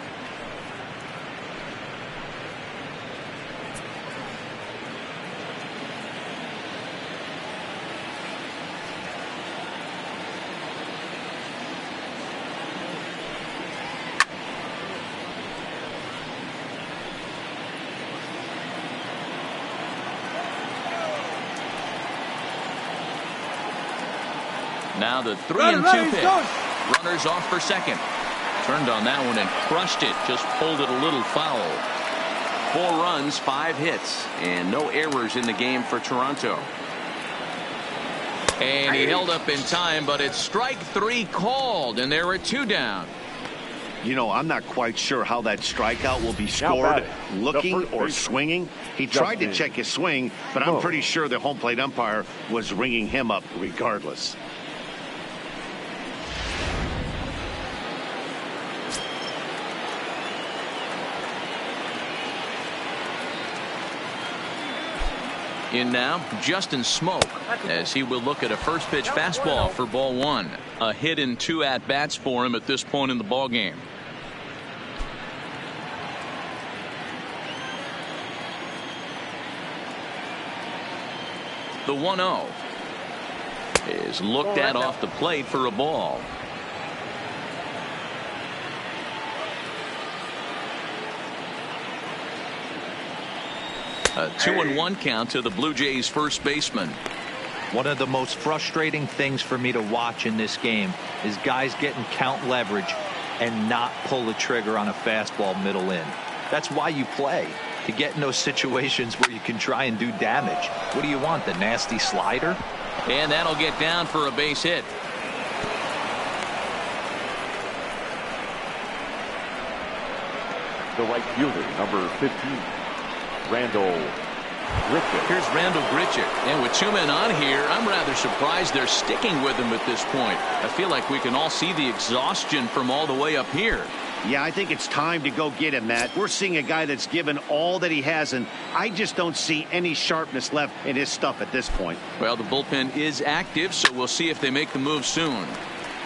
S1: Now the 3-2 pitch. Runners off for second. Turned on that one and crushed it. Just pulled it a little foul. 4 runs, 5 hits, and no errors in the game for Toronto. And he held up in time, but it's strike 3 called, and there are 2 down.
S2: You know, I'm not quite sure how that strikeout will be scored, looking or swinging. He tried to check his swing, but I'm pretty sure the home plate umpire was ringing him up regardless.
S1: In now, Justin Smoke, as he will look at a first pitch fastball for ball 1. A hit in 2 at-bats for him at this point in the ball game. The 1-0 is looked at off the plate for a ball. A 2-1 count to the Blue Jays first baseman.
S3: One of the most frustrating things for me to watch in this game is guys getting count leverage and not pull the trigger on a fastball middle in. That's why you play, to get in those situations where you can try and do damage. What do you want, the nasty slider?
S1: And that'll get down for a base hit.
S4: The right fielder, number 15, Randal Grichuk.
S1: Here's Randal Grichuk, and with 2 men on here, I'm rather surprised they're sticking with him at this point. I feel like we can all see the exhaustion from all the way up here.
S2: Yeah, I think it's time to go get him, Matt. We're seeing a guy that's given all that he has, and I just don't see any sharpness left in his stuff at this point.
S1: Well, the bullpen is active, so we'll see if they make the move soon.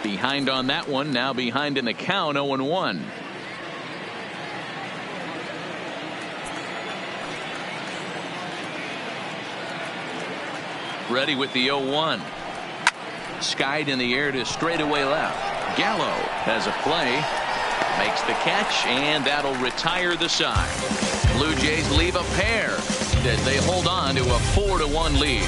S1: Behind on that one, now behind in the count, 0-1. Ready with the 0-1. Skied in the air to straightaway left. Gallo has a play, makes the catch, and that'll retire the side. Blue Jays leave a pair as they hold on to a 4-1 lead.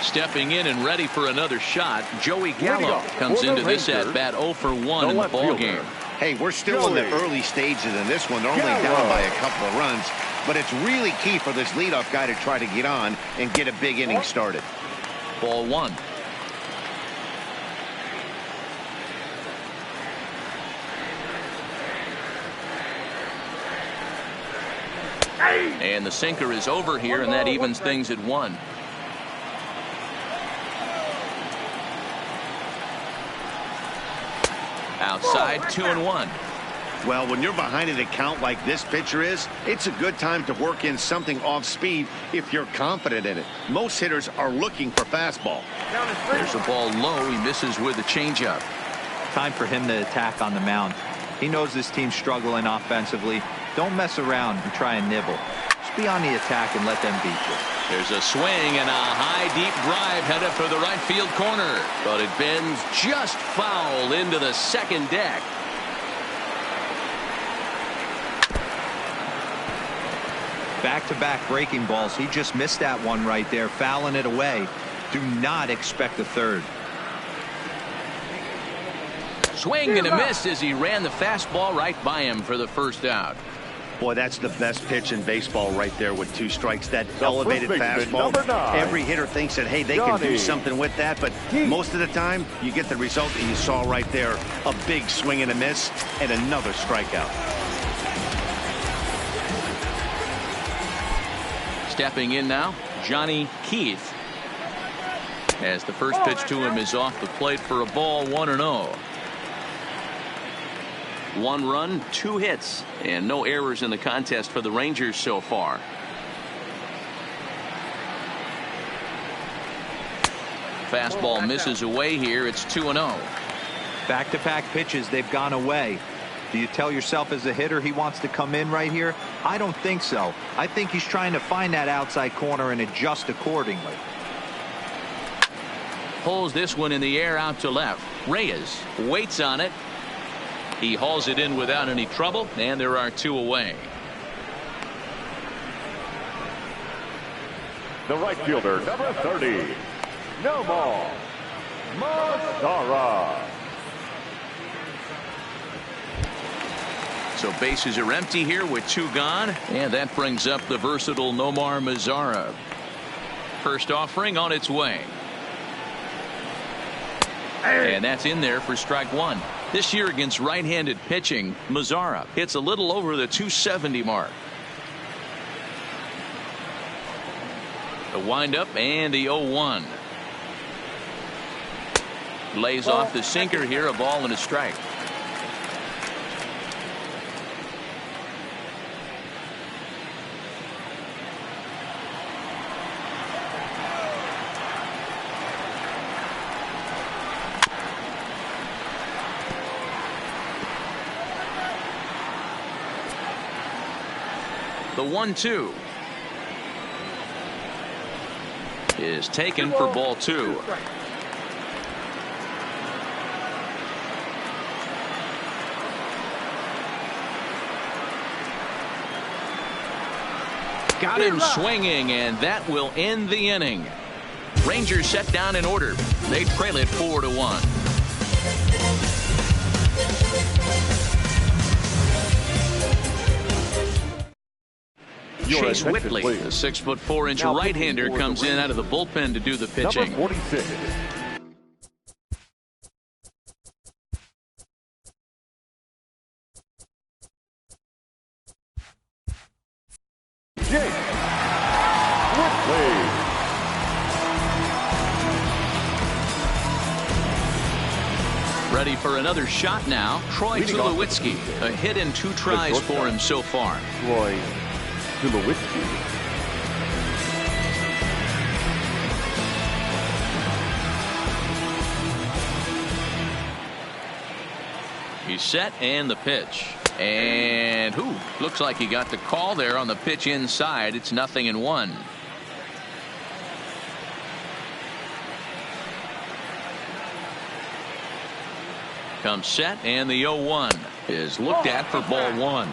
S1: Stepping in and ready for another shot, Joey Gallo comes into this at bat 0 for 1 in the ball game.
S2: Hey, we're still in the early stages in this one. They're only down by a couple of runs, but it's really key for this leadoff guy to try to get on and get a big inning started.
S1: Ball 1. And the sinker is over here, and that evens things at 1. Outside, 2-1.
S2: Well, when you're behind an account like this pitcher is, it's a good time to work in something off speed if you're confident in it. Most hitters are looking for fastball.
S1: There's a ball low. He misses with a changeup.
S3: Time for him to attack on the mound. He knows this team's struggling offensively. Don't mess around and try and nibble. Just be on the attack and let them beat you.
S1: There's a swing and a high deep drive headed for the right field corner, but it bends just foul into the second deck.
S3: Back-to-back breaking balls. He just missed that one right there, fouling it away. Do not expect a third.
S1: Swing and a miss as he ran the fastball right by him for the first out.
S2: Boy, that's the best pitch in baseball right there with 2 strikes. That elevated fastball. Every hitter thinks that, hey, they can do something with that. But most of the time, you get the result that you saw right there. A big swing and a miss and another strikeout.
S1: Stepping in now, Johnny Keith. As the first pitch to him is off the plate for a ball, 1-0. 1 run, 2 hits, and no errors in the contest for the Rangers so far. Fastball misses away here. It's 2-0.
S3: Back-to-back pitches, they've gone away. Do you tell yourself as a hitter he wants to come in right here? I don't think so. I think he's trying to find that outside corner and adjust accordingly.
S1: Pulls this one in the air out to left. Reyes waits on it. He hauls it in without any trouble, and there are 2 away.
S4: The right fielder, number 30, Nomar Mazara.
S1: So bases are empty here with 2 gone, and that brings up the versatile Nomar Mazara. First offering on its way. And that's in there for strike 1. This year against right-handed pitching, Mazara hits a little over the 270 mark. The windup and the 0-1. Lays off the sinker here, a ball and a strike. The 1-2 is taken for ball 2. Got him swinging, and that will end the inning. Rangers set down in order. They trail it 4-1. Chase Whitley, the 6'4" right-hander, comes in out of the bullpen to do the pitching.
S4: Number 46. Jake Whitley.
S1: Ready for another shot now. Troy Tulowitzki, a hit in 2 tries for him so far.
S4: Troy Tulowitzki.
S1: He's set and the pitch. And looks like he got the call there on the pitch inside. It's 0-1. Comes set and the 0-1 is looked at for ball 1.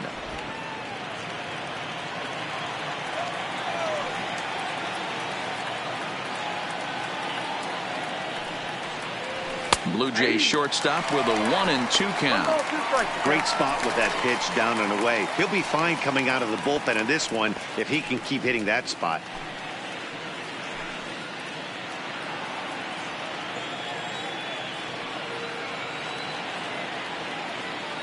S1: Blue Jays shortstop with a 1-2 count.
S2: Great spot with that pitch down and away. He'll be fine coming out of the bullpen in this one if he can keep hitting that spot.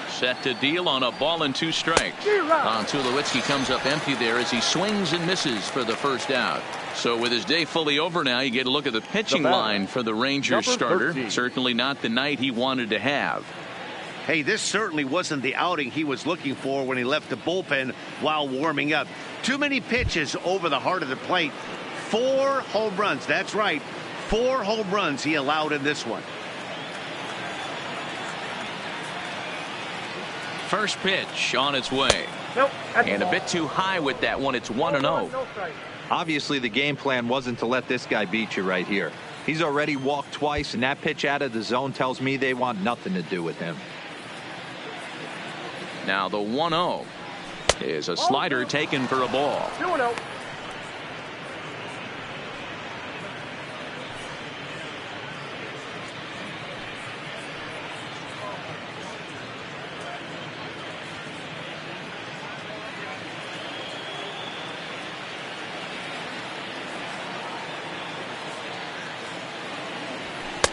S1: Set to deal on a ball and 2 strikes. Tulowitzki comes up empty there as he swings and misses for the first out. So with his day fully over now, you get a look at the pitching line for the Rangers starter.
S4: 13.
S1: Certainly not the night he wanted to have.
S2: Hey, this certainly wasn't the outing he was looking for when he left the bullpen while warming up. Too many pitches over the heart of the plate. 4 home runs. That's right. 4 home runs he allowed in this one.
S1: First pitch on its way. And a bit too high with that one. It's 1-0.
S3: Obviously, the game plan wasn't to let this guy beat you right here. He's already walked twice, and that pitch out of the zone tells me they want nothing to do with him.
S1: Now the 1-0 is a slider taken for a ball.
S6: 2-0.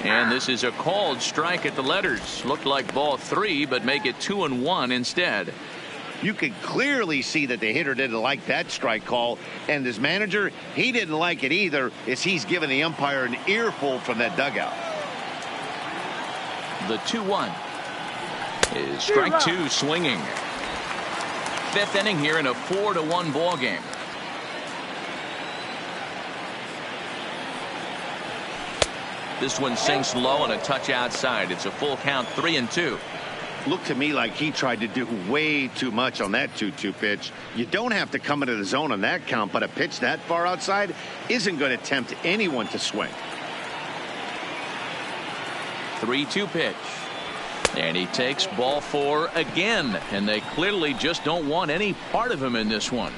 S1: And this is a called strike at the letters. Looked like ball 3, but make it 2-1 instead.
S2: You could clearly see that the hitter didn't like that strike call, and his manager, he didn't like it either, as he's giving the umpire an earful from that dugout.
S1: The 2-1 is strike 2 swinging. 5th inning here in a 4-1 ball game. This one sinks low and a touch outside. It's a full count, 3-2.
S2: Looked to me like he tried to do way too much on that 2-2 pitch. You don't have to come into the zone on that count, but a pitch that far outside isn't going to tempt anyone to swing.
S1: 3-2 pitch. And he takes ball 4 again. And they clearly just don't want any part of him in this one.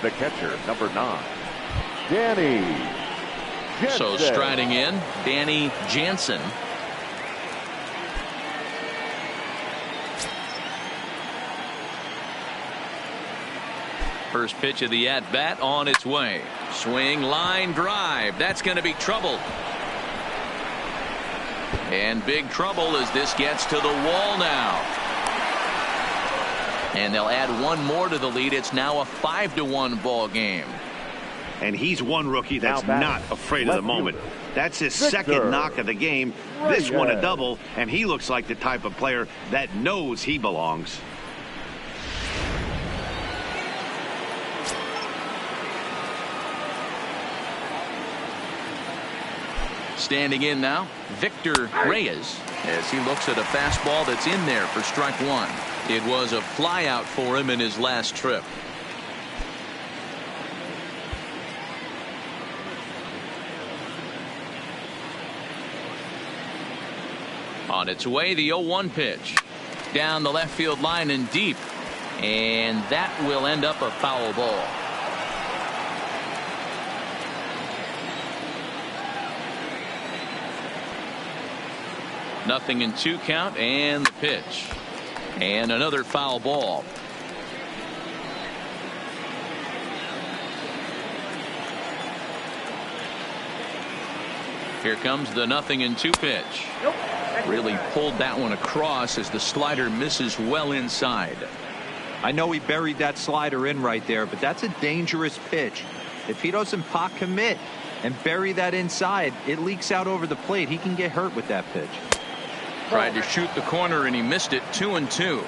S4: The catcher, number 9, Danny Jansen.
S1: So striding in, Danny Jansen. First pitch of the at-bat on its way. Swing, line drive. That's going to be trouble. And big trouble as this gets to the wall now. And they'll add one more to the lead. It's now a 5-1 ball game.
S2: And he's one rookie that's not afraid of the moment. That's his second knock of the game. This one a double, and he looks like the type of player that knows he belongs.
S1: Standing in now, Victor Reyes, as he looks at a fastball that's in there for strike 1. It was a flyout for him in his last trip. On its way, the 0-1 pitch. Down the left field line and deep. And that will end up a foul ball. Nothing in 2 count, and the pitch. And another foul ball. Here comes the 0-2 pitch. Really pulled that one across as the slider misses well inside.
S3: I know he buried that slider in right there, but that's a dangerous pitch. If he doesn't pot commit and bury that inside, it leaks out over the plate. He can get hurt with that pitch.
S1: Tried to shoot the corner and he missed it. 2-2.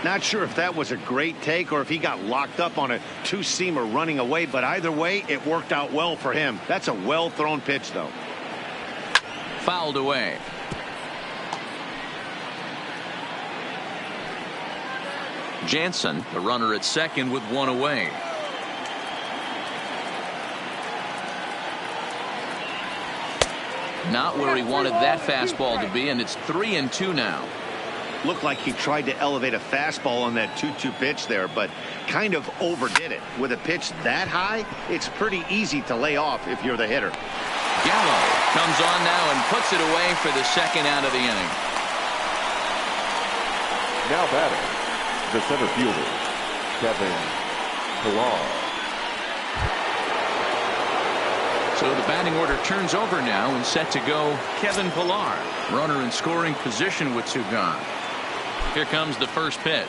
S2: Not sure if that was a great take or if he got locked up on a 2-seamer running away, but either way it worked out well for him. That's a well thrown pitch though.
S1: Fouled away. Jansen, the runner at second with one away. Not where he wanted that fastball to be, and it's 3-2 now.
S2: Looked like he tried to elevate a fastball on that 2-2 pitch there, but kind of overdid it. With a pitch that high, it's pretty easy to lay off if you're the hitter.
S1: Gallo comes on now and puts it away for the second out of the inning.
S4: Now batting, the center fielder, Kevin Pillar.
S1: So the batting order turns over now and set to go Kevin Pillar. Runner in scoring position with 2 gone. Here comes the first pitch.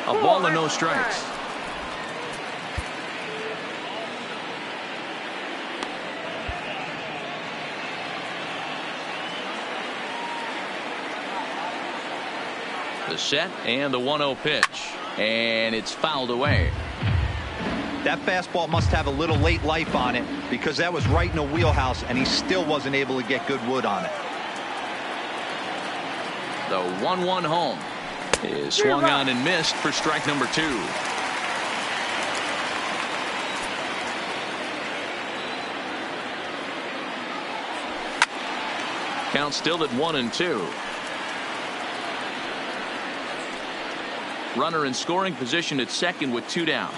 S1: A ball and no strikes. The set and the 1-0 pitch. And it's fouled away.
S3: That fastball must have a little late life on it because that was right in the wheelhouse and he still wasn't able to get good wood on it.
S1: The 1-1 home is swung on and missed for strike number 2. Count still at 1-2. Runner in scoring position at second with 2 down.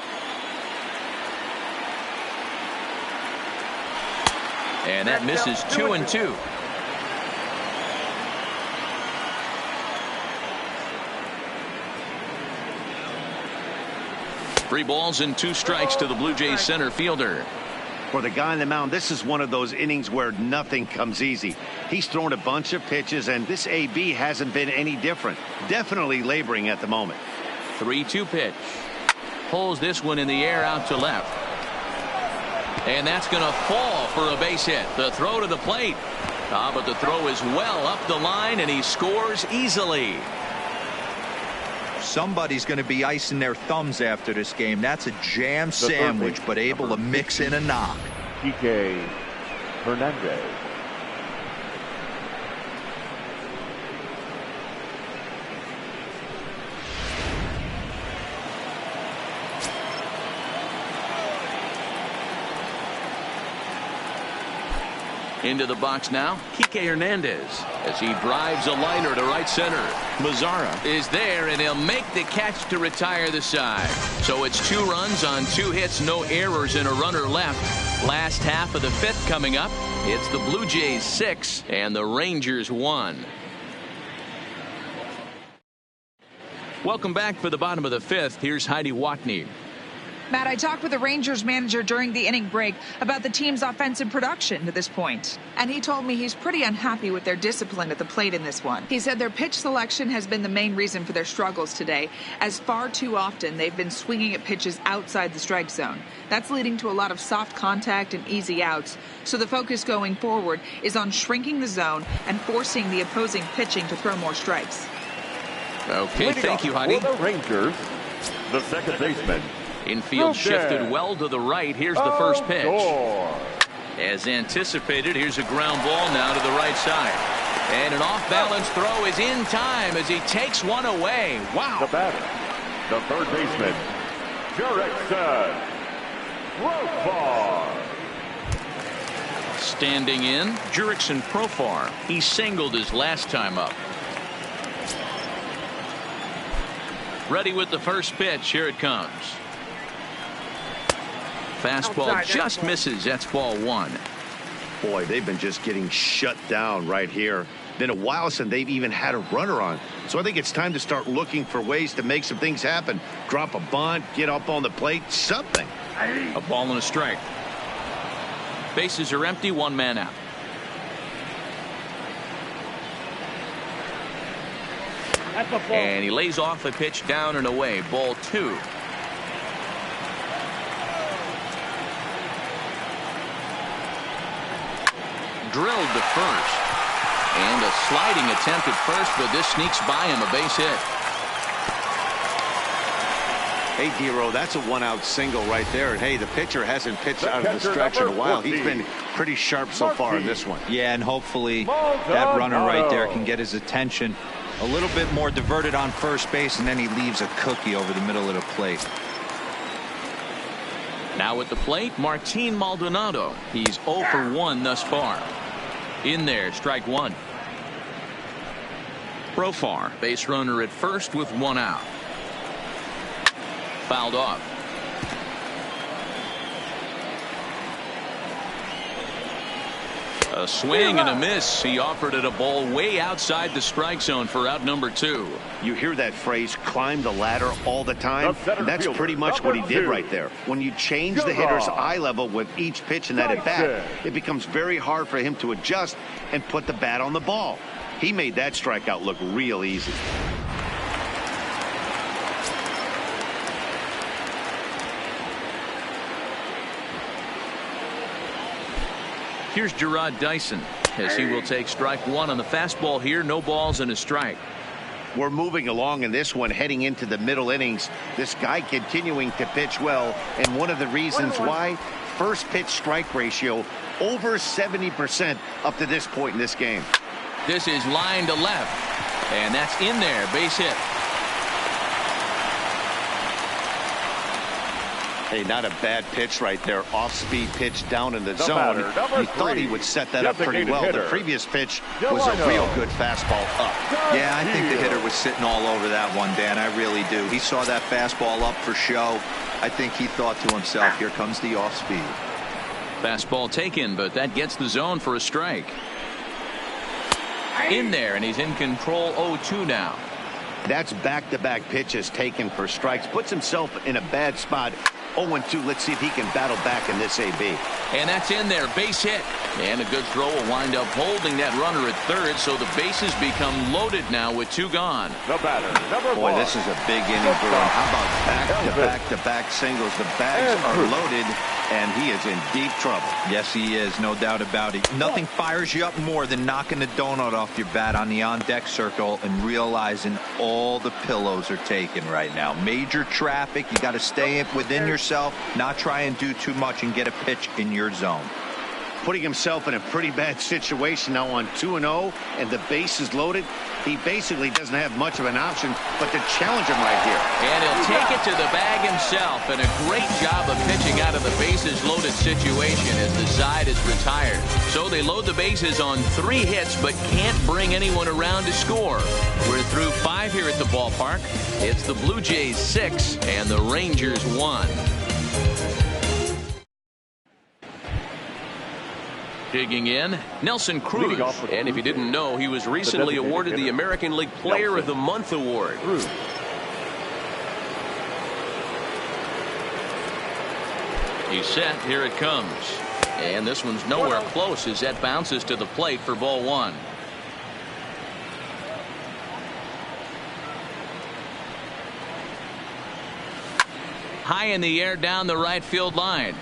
S1: And that misses 2-2. Three balls and 2 strikes to the Blue Jays center fielder.
S2: For the guy on the mound, this is one of those innings where nothing comes easy. He's thrown a bunch of pitches, and this AB hasn't been any different. Definitely laboring at the moment.
S1: 3-2 pitch. Pulls this one in the air out to left. And that's going to fall for a base hit. The throw to the plate. But the throw is well up the line, and he scores easily.
S3: Somebody's going to be icing their thumbs after this game. That's a jam sandwich, but able to mix in a knock.
S4: Kike Hernandez.
S1: Into the box now, Kike Hernandez, as he drives a liner to right center. Mazara is there, and he'll make the catch to retire the side. So it's 2 runs on 2 hits, no errors, and a runner left. Last half of the 5th coming up. It's the Blue Jays 6 and the Rangers 1. Welcome back for the bottom of the 5th. Here's Heidi Watney.
S5: Matt, I talked with the Rangers manager during the inning break about the team's offensive production to this point. And he told me he's pretty unhappy with their discipline at the plate in this one. He said their pitch selection has been the main reason for their struggles today, as far too often they've been swinging at pitches outside the strike zone. That's leading to a lot of soft contact and easy outs. So the focus going forward is on shrinking the zone and forcing the opposing pitching to throw more strikes.
S1: Okay, thank you, Heidi.
S4: For the Rangers, the second baseman.
S1: Infield shifted well to the right. Here's the first pitch. As anticipated, here's a ground ball now to the right side. And an off-balance throw is in time as he takes one away. Wow.
S4: The batter, the third baseman, Jurickson Profar.
S1: Standing in, Jurickson Profar. He singled his last time up. Ready with the first pitch. Here it comes. Fastball just misses. That's ball 1.
S2: Boy, they've been just getting shut down right here. Been a while since they've even had a runner on. So I think it's time to start looking for ways to make some things happen. Drop a bunt, get up on the plate, something.
S1: A ball and a strike. Bases are empty, 1 man out. And he lays off a pitch down and away. Ball 2. Drilled to first. And a sliding attempt at first, but this sneaks by him, a base hit.
S2: Hey, Dero, that's a 1-out single right there. And hey, the pitcher hasn't pitched out of the stretch in a while. He's been pretty sharp so far in this one.
S3: Yeah, and hopefully that runner right there can get his attention. A little bit more diverted on first base, and then he leaves a cookie over the middle of the plate.
S1: Now at the plate, Martin Maldonado. He's 0 for 1 thus far. In there, strike 1. Profar, base runner at first with 1 out. Fouled off. A swing and a miss. He offered it a ball way outside the strike zone for out number 2.
S2: You hear that phrase, climb the ladder, all the time. And that's pretty much what he did right there. When you change the hitter's eye level with each pitch in that at bat, it becomes very hard for him to adjust and put the bat on the ball. He made that strikeout look real easy.
S1: Here's Jarrod Dyson as he will take strike 1 on the fastball here. No balls and a strike.
S2: We're moving along in this one, heading into the middle innings. This guy continuing to pitch well, and one of the reasons why, first pitch strike ratio over 70% up to this point in this game.
S1: This is line to left, and that's in there. Base hit.
S2: Hey, not a bad pitch right there. Off-speed pitch down in the zone.
S4: batter, number
S2: He thought he
S4: 3,
S2: would set that up pretty well.
S4: hitter.
S2: The previous pitch was a real good fastball up.
S3: Yeah, I think the hitter was sitting all over that one, Dan. I really do. He saw that fastball up for show. I think he thought to himself, here comes the off-speed.
S1: Fastball taken, but that gets the zone for a strike. In there, and he's in control. 0-2 now.
S2: That's back-to-back pitches taken for strikes. Puts himself in a bad spot. 0-2. Let's see if he can battle back in this AB.
S1: And that's in there. Base hit. And a good throw will wind up holding that runner at third, so the bases become loaded now with 2 gone.
S4: The batter, number 1.
S2: Boy, this is a big inning for him. How about back-to-back singles? The bags are loaded, and he is in deep trouble.
S3: Yes, he is. No doubt about it. Nothing fires you up more than knocking the donut off your bat on the on-deck circle and realizing all the pillows are taken right now. Major traffic. You got to stay within yourself, not try and do too much and get a pitch in your zone.
S2: Putting himself in a pretty bad situation now on 2-0, and the base is loaded. He basically doesn't have much of an option but to challenge him right here.
S1: And he'll take it to the bag himself, and a great job of pitching out of the bases loaded situation as the side is retired. So they load the bases on 3 hits but can't bring anyone around to score. We're through 5 here at the ballpark. It's the Blue Jays 6 and the Rangers 1. Digging in, Nelson Cruz.
S7: And if you didn't know, he was recently awarded the American League Player of the Month award.
S1: He's set. Here it comes. And this one's nowhere close as that bounces to the plate for ball 1. High in the air down the right field line.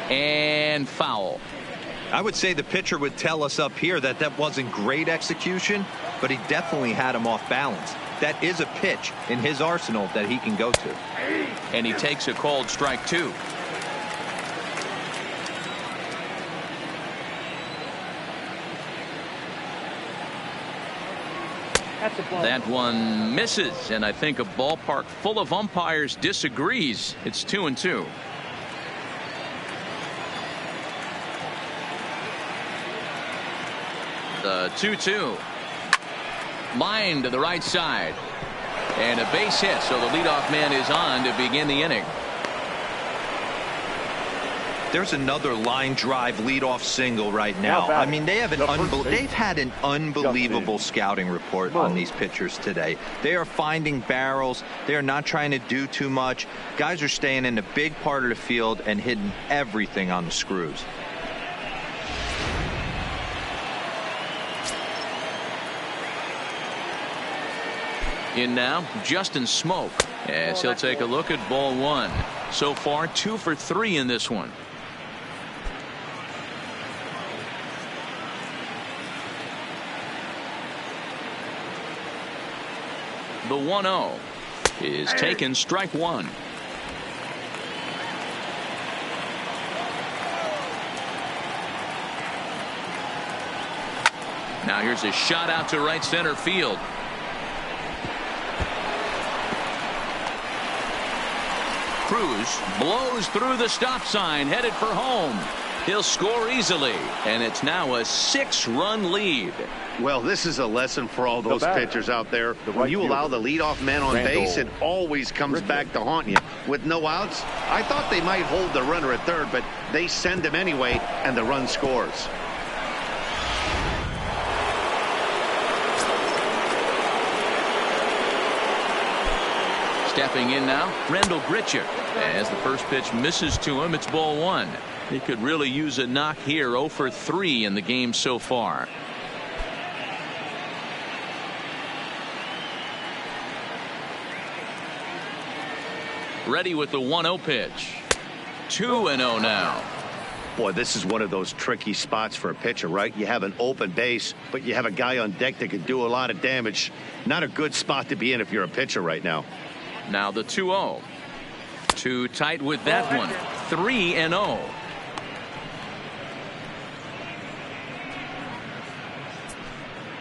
S1: And foul.
S3: I would say the pitcher would tell us up here that that wasn't great execution, but he definitely had him off balance. That is a pitch in his arsenal that he can go to.
S1: And he takes a called strike 2. That one misses, and I think a ballpark full of umpires disagrees. It's 2-2. The 2-2. Line to the right side. And a base hit, so the leadoff man is on to begin the inning.
S3: There's another line drive leadoff single right now. I mean, they've had an unbelievable scouting report on these pitchers today. They are finding barrels. They are not trying to do too much. Guys are staying in the big part of the field and hitting everything on the screws.
S1: In now, Justin Smoak, as he'll take a look at ball 1. So far, 2 for 3 in this one. The 1-0 is taken, strike 1. Now here's a shot out to right center field. Cruz blows through the stop sign, headed for home. He'll score easily, and it's now a 6-run lead.
S2: Well, this is a lesson for all those pitchers out there. When you allow the leadoff man on base, it always comes back to haunt you. With no outs, I thought they might hold the runner at third, but they send him anyway, and the run scores.
S1: Stepping in now, Randall Grichuk. As the first pitch misses to him, it's ball 1. He could really use a knock here. 0 for 3 in the game so far. Ready with the 1-0 pitch. 2-0 now.
S2: Boy, this is one of those tricky spots for a pitcher, right? You have an open base, but you have a guy on deck that can do a lot of damage. Not a good spot to be in if you're a pitcher right now.
S1: Now the 2-0. Too tight with that one. 3-0.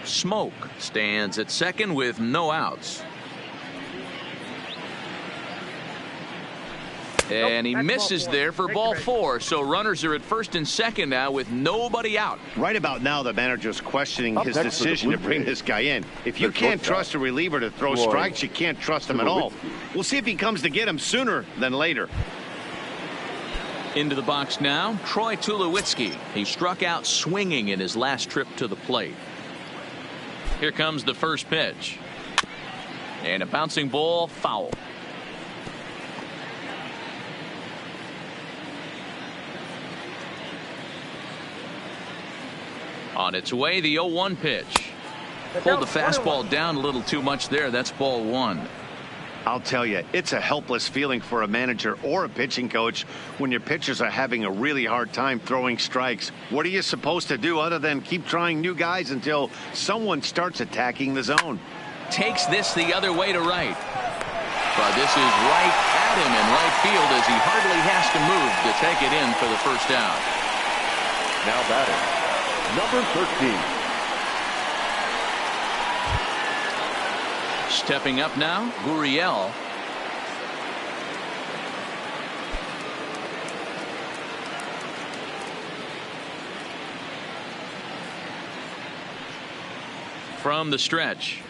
S1: Smoak stands at second with no outs. And he misses there for ball 4. So runners are at first and second now with nobody out.
S2: Right about now, the manager's questioning his decision to bring this guy in. If you can't trust a reliever to throw strikes, you can't trust him at all. We'll see if he comes to get him sooner than later.
S1: Into the box now, Troy Tulowitzki. He struck out swinging in his last trip to the plate. Here comes the first pitch. And a bouncing ball, foul. On its way, the 0-1 pitch. Pulled the fastball down a little too much there. That's ball 1.
S2: I'll tell you, it's a helpless feeling for a manager or a pitching coach when your pitchers are having a really hard time throwing strikes. What are you supposed to do other than keep trying new guys until someone starts attacking the zone?
S1: Takes this the other way to right. But this is right at him in right field as he hardly has to move to take it in for the first out.
S4: Now batting, number 13.
S1: Stepping up now, Gurriel. From the stretch.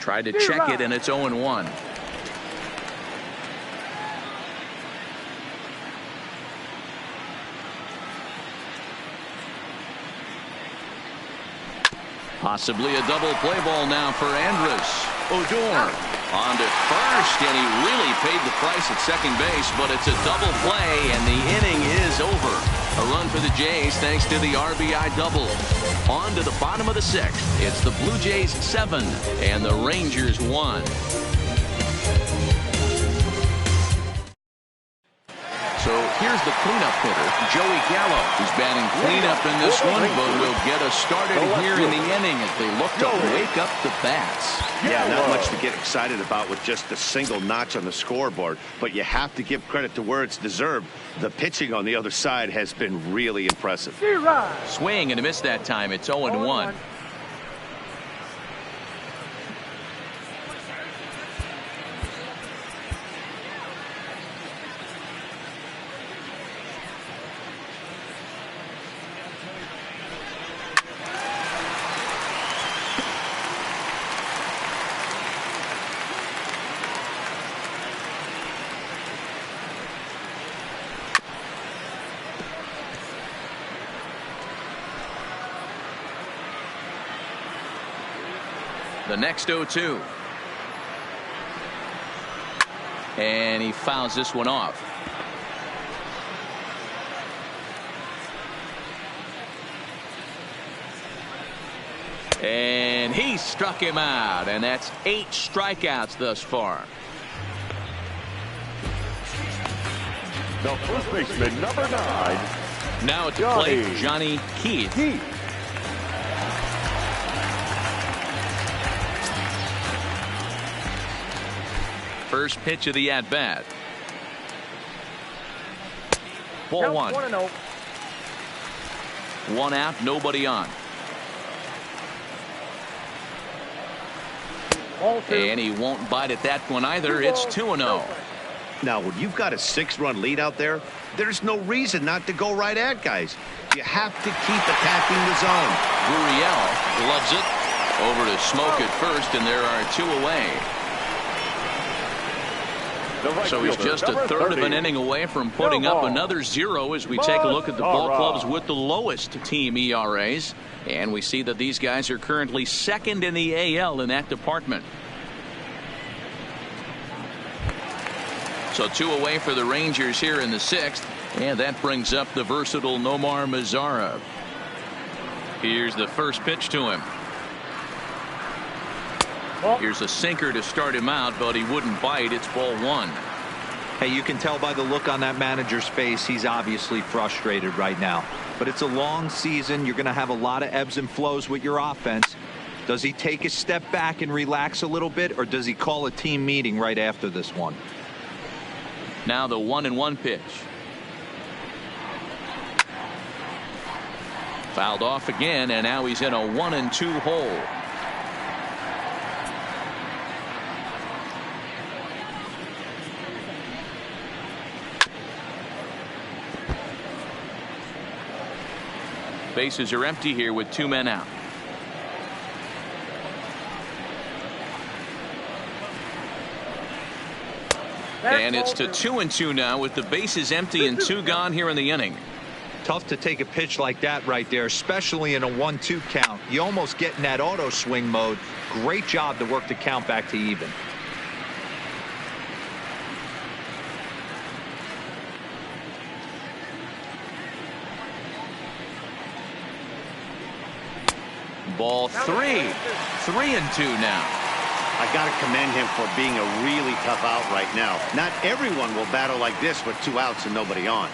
S1: Tried to check it, and it's 0-1. Possibly a double play ball now for Andrus. Odor on to first, and he really paid the price at second base, but it's a double play, and the inning is over. A run for the Jays thanks to the RBI double. On to the bottom of the 6th. It's the Blue Jays 7 and the Rangers 1. So here's the cleanup hitter, Joey Gallo, who's batting cleanup in this one, but will get us started here in the inning as they look to wake up the bats.
S2: Yeah, not much to get excited about with just a single notch on the scoreboard, but you have to give credit to where it's deserved. The pitching on the other side has been really impressive.
S1: Swing and a miss that time. It's 0-1. The next 0-2. And he fouls this one off. And he struck him out, and that's 8 strikeouts thus far.
S4: The first baseman, number 9.
S1: Now at the plate, Johnny Keith. First pitch of the at-bat. Ball 1. 1 out, nobody on. And he won't bite at that one either. It's 2-0.
S2: Now, when you've got a 6-run lead out there, there's no reason not to go right at guys. You have to keep attacking the zone.
S1: Gurriel gloves it over to Smoke at first, and there are 2 away. So he's just a third of an inning away from putting up another 0 as we take a look at the ball clubs with the lowest team ERAs. And we see that these guys are currently second in the AL in that department. So 2 away for the Rangers here in the 6th. And that brings up the versatile Nomar Mazara. Here's the first pitch to him. Here's a sinker to start him out, but he wouldn't bite. It's ball 1.
S3: Hey, you can tell by the look on that manager's face, he's obviously frustrated right now. But it's a long season. You're going to have a lot of ebbs and flows with your offense. Does he take a step back and relax a little bit, or does he call a team meeting right after this one?
S1: Now the 1-1 pitch. Fouled off again, and now he's in a 1-2 hole. Bases are empty here with 2 men out. And it's to 2-2 now with the bases empty and 2 gone here in the inning.
S3: Tough to take a pitch like that right there, especially in a 1-2 count. You almost get in that auto swing mode. Great job to work the count back to even.
S1: Ball 3. 3-2 now.
S2: I got to commend him for being a really tough out right now. Not everyone will battle like this with 2 outs and nobody on.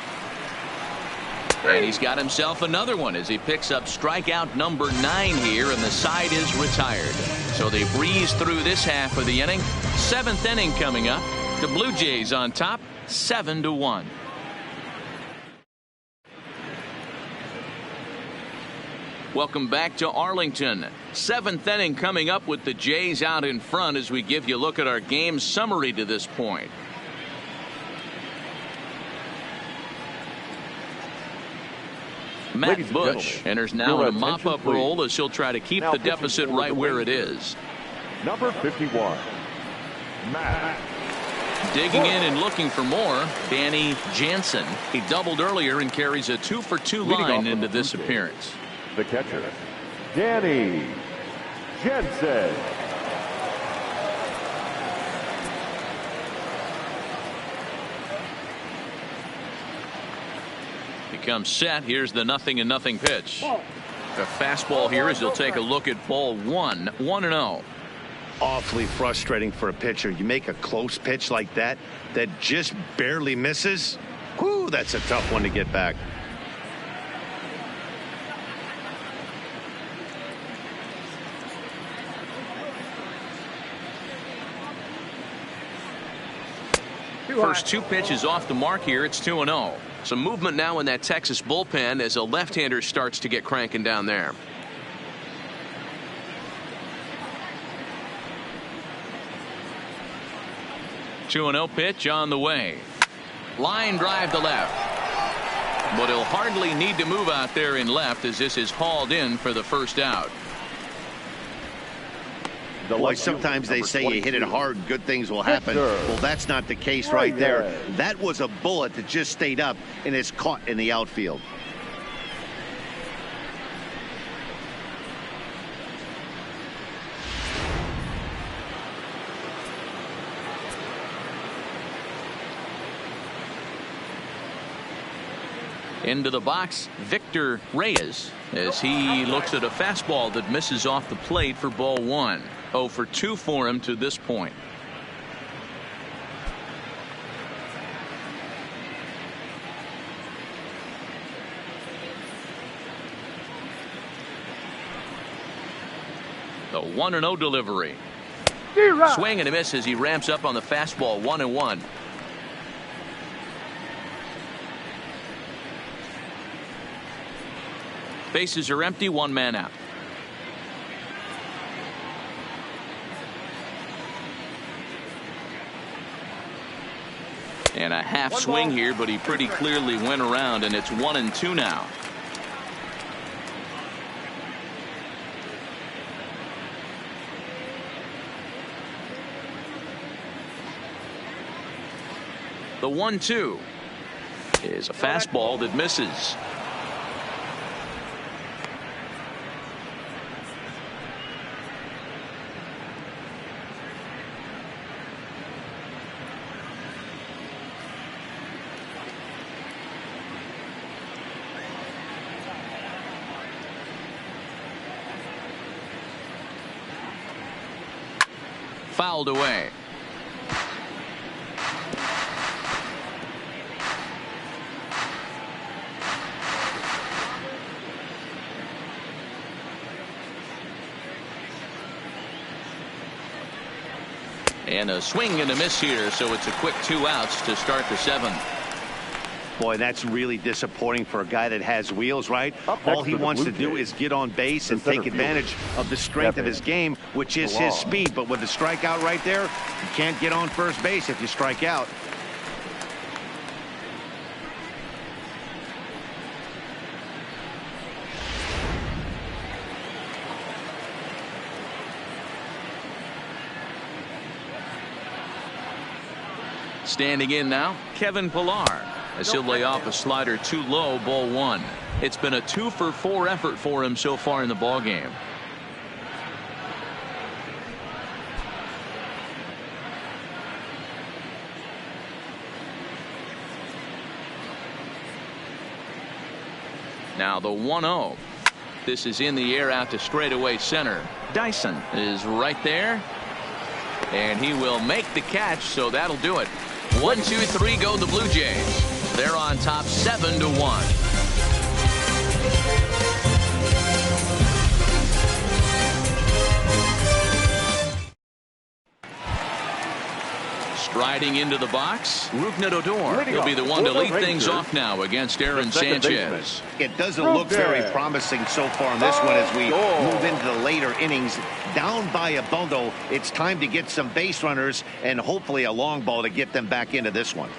S1: And he's got himself another one as he picks up strikeout number 9 here, and the side is retired. So they breeze through this half of the inning. 7th inning coming up. The Blue Jays on top, 7-1. Welcome back to Arlington. 7th inning coming up with the Jays out in front as we give you a look at our game summary to this point. Matt Bush enters now in a mop-up role as he'll try to keep the deficit right where it is.
S4: Number 51, Matt.
S1: Digging in and looking for more, Danny Jansen. He doubled earlier and carries a 2-for-2 line into this appearance.
S4: The catcher, Danny Jansen.
S1: He comes set. Here's the 0-0 pitch. The fastball here as he'll take a look at ball 1. 1-0.
S2: Awfully frustrating for a pitcher. You make a close pitch like that just barely misses. Whew, that's a tough one to get back.
S1: First 2 pitches off the mark here. It's 2-0. Some movement now in that Texas bullpen as a left-hander starts to get cranking down there. Two-0 pitch on the way. Line drive to left. But he'll hardly need to move out there in left as this is hauled in for the first out.
S2: Boy, sometimes they say you hit it hard, good things will happen. Well, that's not the case right there. That was a bullet that just stayed up and is caught in the outfield.
S1: Into the box, Victor Reyes, as he looks at a fastball that misses off the plate for ball 1. 0 for 2 for him to this point. The 1-0 delivery. Swing and a miss as he ramps up on the fastball. 1-1. Bases are empty, 1 man out. And a half swing here, but he pretty clearly went around, and it's 1-2 now. The 1-2 is a fastball that misses. Fouled away. And a swing and a miss here, so it's a quick 2 outs to start the 7th.
S2: Boy, that's really disappointing for a guy that has wheels, right? All he wants to do is get on base and take advantage of the strength of his game, which is his speed. But with the strikeout right there, you can't get on first base if you strike out.
S1: Standing in now, Kevin Pillar, as he'll lay off a slider too low, ball 1. It's been a 2-for-4 effort for him so far in the ball game. Now the 1-0. This is in the air out to straightaway center. Dyson is right there, and he will make the catch, so that'll do it. 1, 2, 3 go the Blue Jays. They're on top 7-1. Striding into the box, Rougned Odor. He'll be the one to lead things off now against Aaron Sanchez.
S2: It doesn't look very promising so far in this one as we move into the later innings. Down by a bundle, it's time to get some base runners and hopefully a long ball to get them back into this one.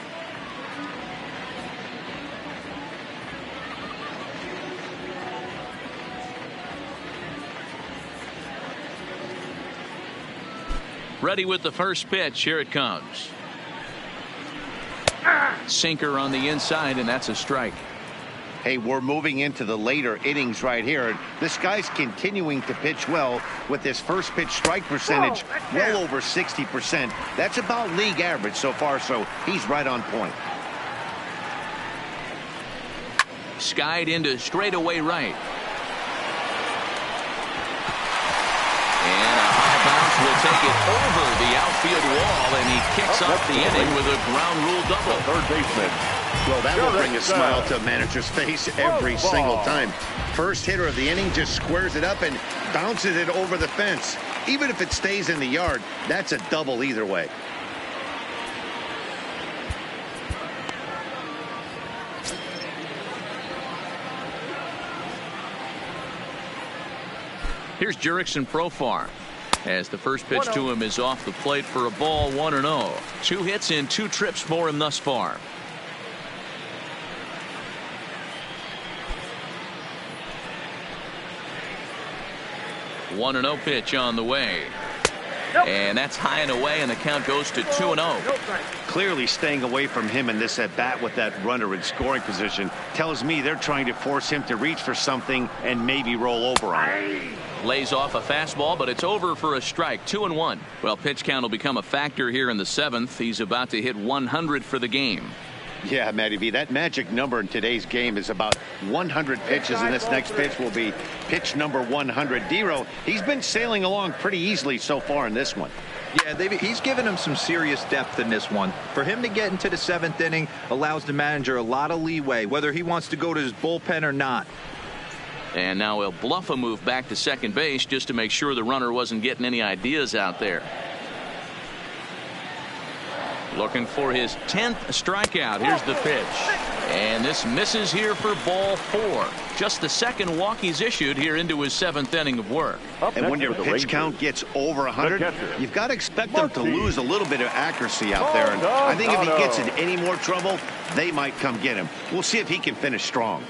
S1: Ready with the first pitch. Here it comes. Sinker on the inside, and that's a strike.
S2: Hey, we're moving into the later innings right here. This guy's continuing to pitch well with his first pitch strike percentage well over 60%. That's about league average so far, so he's right on point.
S1: Skied into straightaway right. Will take it over the outfield wall, and he kicks off the inning with a ground rule double.
S4: Third baseman.
S2: Well, that will bring a smile to a manager's face every single time. First hitter of the inning just squares it up and bounces it over the fence. Even if it stays in the yard, that's a double either way.
S1: Here's Jurickson Profar, as the first pitch to him is off the plate for a ball, 1-0. 2 hits in 2 trips for him thus far. Nope. 1-0 pitch on the way. Nope. And that's high and away, and the count goes to 2-0. Nope.
S2: Clearly staying away from him in this at bat with that runner in scoring position tells me they're trying to force him to reach for something and maybe roll over on it.
S1: Lays off a fastball, but it's over for a strike. 2-1. Well, pitch count will become a factor here in the 7th. He's about to hit 100 for the game.
S2: Yeah, Matty V, that magic number in today's game is about 100 pitches, and this next pitch will be pitch number 100. Dero, he's been sailing along pretty easily so far in this one.
S3: Yeah, he's given him some serious depth in this one. For him to get into the 7th inning allows the manager a lot of leeway, whether he wants to go to his bullpen or not.
S1: And now he'll bluff a move back to second base just to make sure the runner wasn't getting any ideas out there. Looking for his 10th strikeout. Here's the pitch. And this misses here for ball 4. Just the second walk he's issued here into his 7th inning of work.
S2: And when your pitch count gets over 100, you've got to expect them to lose a little bit of accuracy out there. And I think if he gets in any more trouble, they might come get him. We'll see if he can finish strong.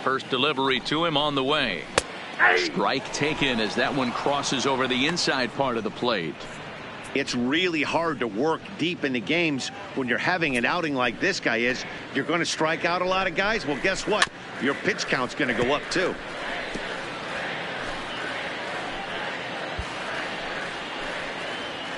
S1: First delivery to him on the way. Strike taken as that one crosses over the inside part of the plate.
S2: It's really hard to work deep into games when you're having an outing like this guy is. You're going to strike out a lot of guys. Well, guess what? Your pitch count's going to go up too.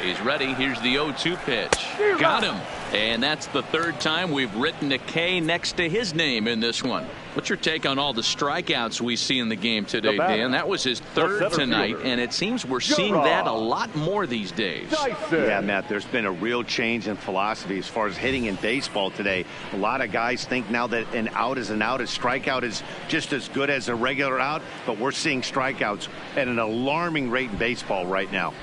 S1: He's ready. Here's the 0-2 pitch. Got him. And that's the 3rd time we've written a K next to his name in this one. What's your take on all the strikeouts we see in the game today, Dan? That was his 3rd tonight, and it seems we're seeing that a lot more these days.
S2: Yeah, Matt, there's been a real change in philosophy as far as hitting in baseball today. A lot of guys think now that an out is an out, a strikeout is just as good as a regular out, but we're seeing strikeouts at an alarming rate in baseball right now.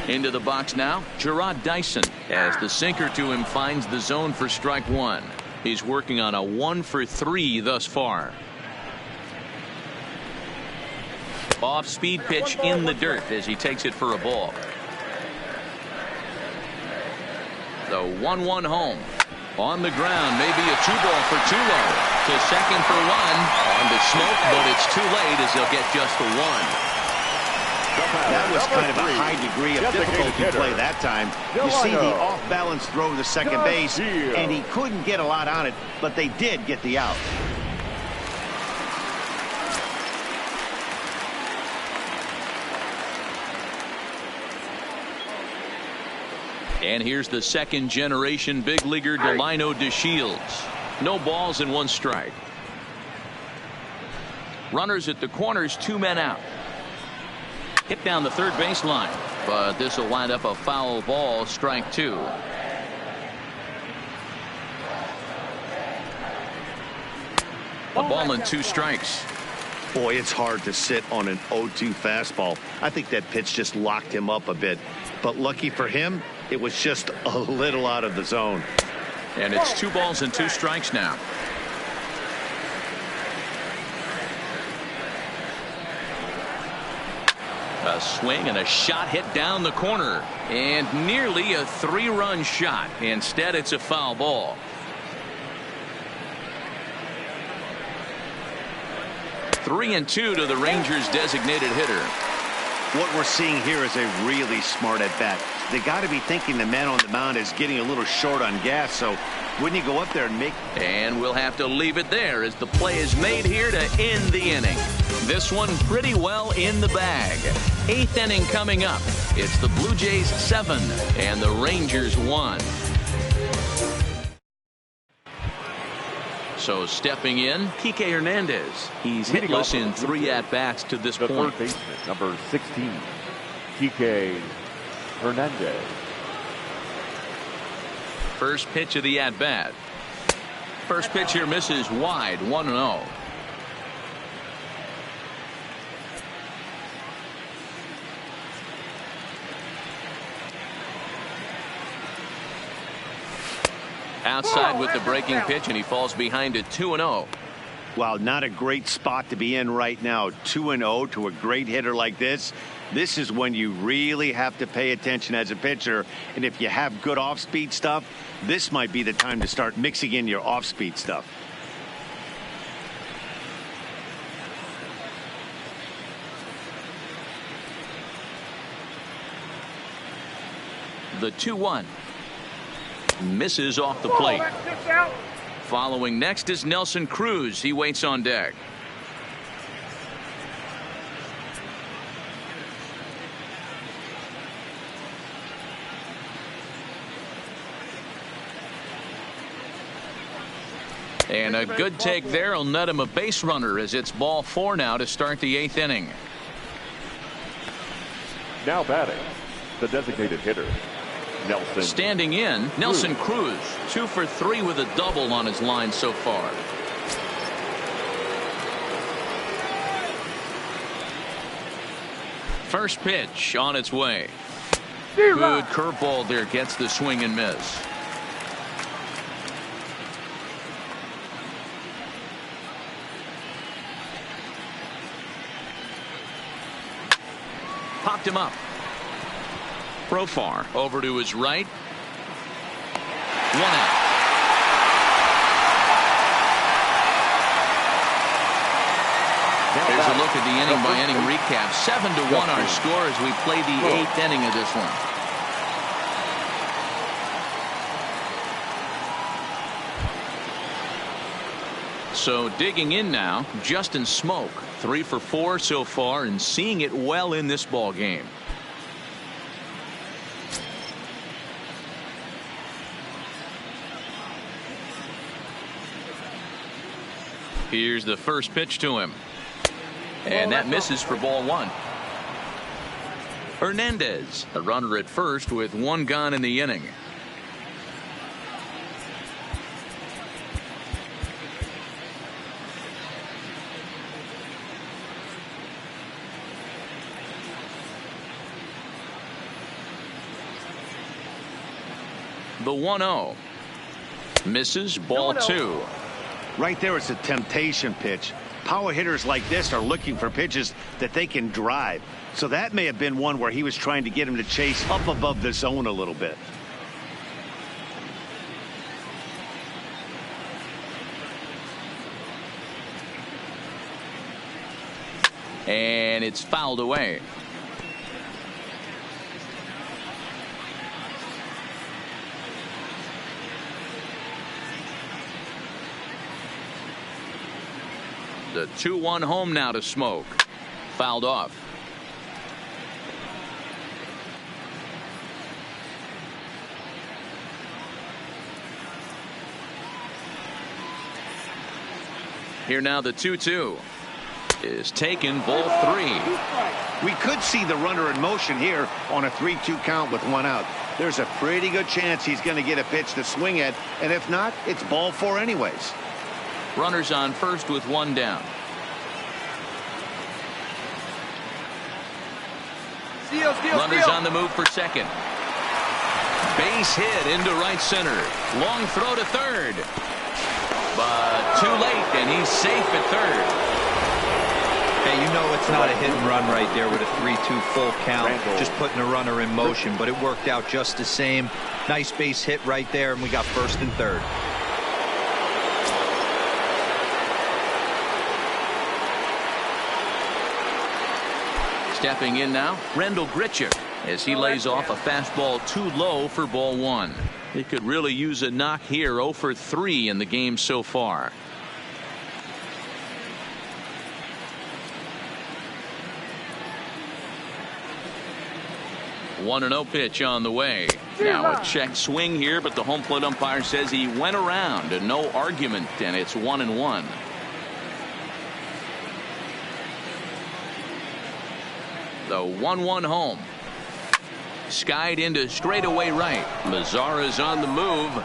S1: Into the box now, Jarrod Dyson, as the sinker to him finds the zone for strike 1. He's working on a 1 for 3 thus far. Off-speed pitch in the dirt as he takes it for a ball. The 1-1 home. On the ground, maybe a 2-ball for Tulo. To second for 1. On to Smoke, but it's too late as they'll get just the 1.
S2: That was kind of a high degree of difficulty play that time. You see the off-balance throw to second base, and he couldn't get a lot on it, but they did get the out.
S1: And here's the second-generation big leaguer Delino DeShields. No balls and 1 strike. Runners at the corners, 2 men out. Hit down the third baseline, but this will wind up a foul ball, strike 2. A ball and 2 strikes.
S2: Boy, it's hard to sit on an 0-2 fastball. I think that pitch just locked him up a bit. But lucky for him, it was just a little out of the zone.
S1: And it's 2 balls and 2 strikes now. A swing and a shot hit down the corner, and nearly a 3-run shot. Instead, it's a foul ball. Three and 2 to the Rangers' designated hitter.
S2: What we're seeing here is a really smart at bat. They got to be thinking the man on the mound is getting a little short on gas, so wouldn't you go up there and make...
S1: And we'll have to leave it there as the play is made here to end the inning. This one pretty well in the bag. 8th inning coming up. It's the Blue Jays 7 and the Rangers 1. So stepping in, Kike Hernandez. He's hitless in 3 at-bats to this point.
S4: Third baseman, number 16, Kike Hernandez.
S1: First pitch of the at-bat. First pitch here misses wide, 1-0. Outside with the breaking pitch, and he falls behind at 2-0.
S2: Wow, not a great spot to be in right now. 2-0 to a great hitter like this. This is when you really have to pay attention as a pitcher. And if you have good off-speed stuff, this might be the time to start mixing in your off-speed stuff.
S1: The 2-1. Misses off the plate. Following next is Nelson Cruz. He waits on deck. And a good take there will net him a base runner as it's ball 4 now to start the 8th inning.
S4: Now batting, the designated hitter, Nelson.
S1: Standing in, Nelson Cruz, 2 for 3 with a double on his line so far. First pitch on its way. Good curveball there, gets the swing and miss. Popped him up. Profar over to his right. 1 out. There's a look at the inning by inning recap. 7-1 our score as we play the 8th inning of this one. So digging in now, Justin Smoke, 3 for 4 so far and seeing it well in this ball game. Here's the first pitch to him. And that misses for ball 1. Hernandez, a runner at first with 1 gone in the inning. The 1-0. Misses, ball 2.
S2: Right there, it's a temptation pitch. Power hitters like this are looking for pitches that they can drive. So that may have been one where he was trying to get him to chase up above the zone a little bit.
S1: And it's fouled away. The 2-1 home now to Smoke. Fouled off. Here now the 2-2 is taken, ball 3.
S2: We could see the runner in motion here on a 3-2 count with 1 out. There's a pretty good chance he's going to get a pitch to swing at, and if not, it's ball 4 anyways.
S1: Runners on first with 1 down. Runners on the move for second. Base hit into right center. Long throw to third. But too late, and he's safe at third.
S3: Hey, you know it's not a hit and run right there with a 3-2 full count. Just putting a runner in motion, but it worked out just the same. Nice base hit right there, and we got first and third.
S1: Stepping in now, Rendell Grichuk, as he lays off a fastball too low for ball 1. He could really use a knock here. 0 for 3 in the game so far. One 1-0 pitch on the way. Now a check swing here, but the home plate umpire says he went around and no argument, and it's 1-1. The 1-1 home. Skied into straightaway right. Mazara's on the move.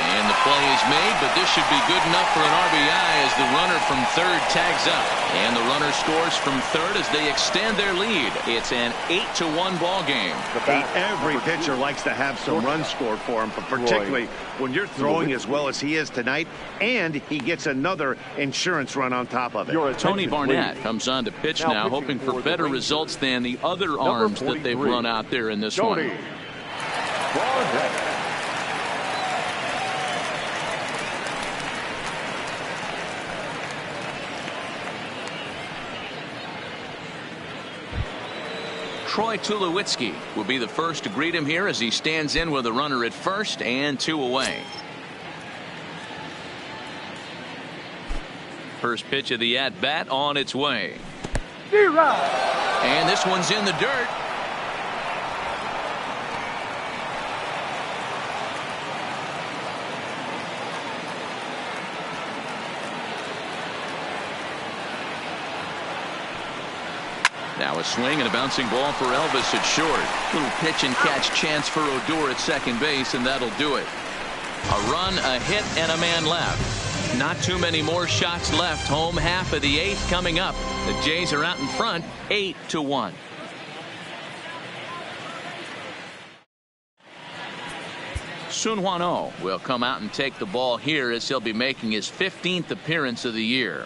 S1: And the play is made, but this should be good enough for an RBI as the runner from third tags up. And the runner scores from third as they extend their lead. It's an 8-1 ball game.
S2: Every pitcher likes to have some runs scored for him, but particularly when you're throwing as well as he is tonight, and he gets another insurance run on top of it.
S1: Tony Barnett comes on to pitch now, hoping for better results than the other arms that they've run out there in this one. Troy Tulowitzki will be the first to greet him here as he stands in with a runner at first and 2 away. First pitch of the at-bat on its way. And this one's in the dirt. Now a swing and a bouncing ball for Elvis at short. Little pitch and catch chance for Odor at second base, and that'll do it. A run, a hit, and a man left. Not too many more shots left. Home half of the 8th coming up. The Jays are out in front, 8-1. Sun Hwan Oh will come out and take the ball here as he'll be making his 15th appearance of the year.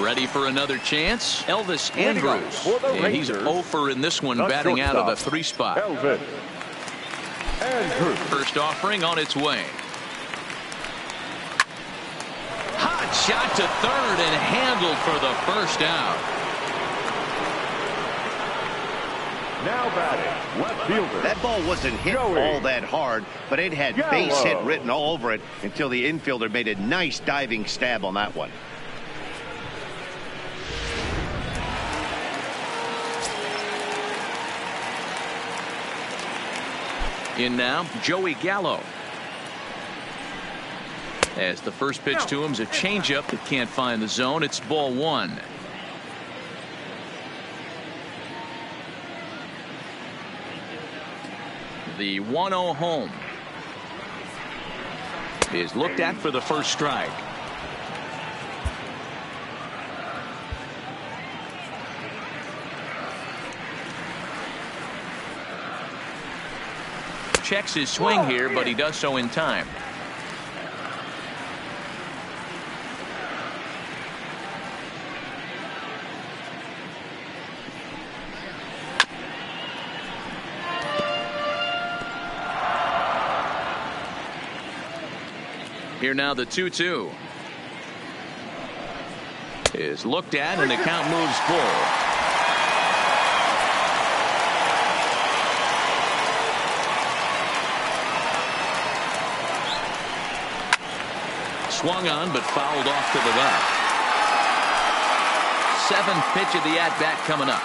S1: Ready for another chance? Elvis Andrus.
S4: For the
S1: And he's
S4: Rangers,
S1: 0 for in this one,
S4: the
S1: batting out of the
S4: shortstop,
S1: 3 spot.
S4: Elvis Andrus.
S1: First offering on its way. Hot shot to third and handled for the first out.
S4: Now batting, left fielder.
S2: That ball wasn't hit
S4: Joey
S2: all that hard, but it had
S4: Gallo.
S2: base hit written all over it until the infielder made a nice diving stab on that one.
S1: In now, Joey Gallo. As the first pitch to him is a changeup that can't find the zone. It's ball 1. The 1-0 home is looked at for the first strike. Checks his swing here, but he does so in time. Here now the 2-2 is looked at and the count moves full. Swung on but fouled off to the left. 7th pitch of the at-bat coming up.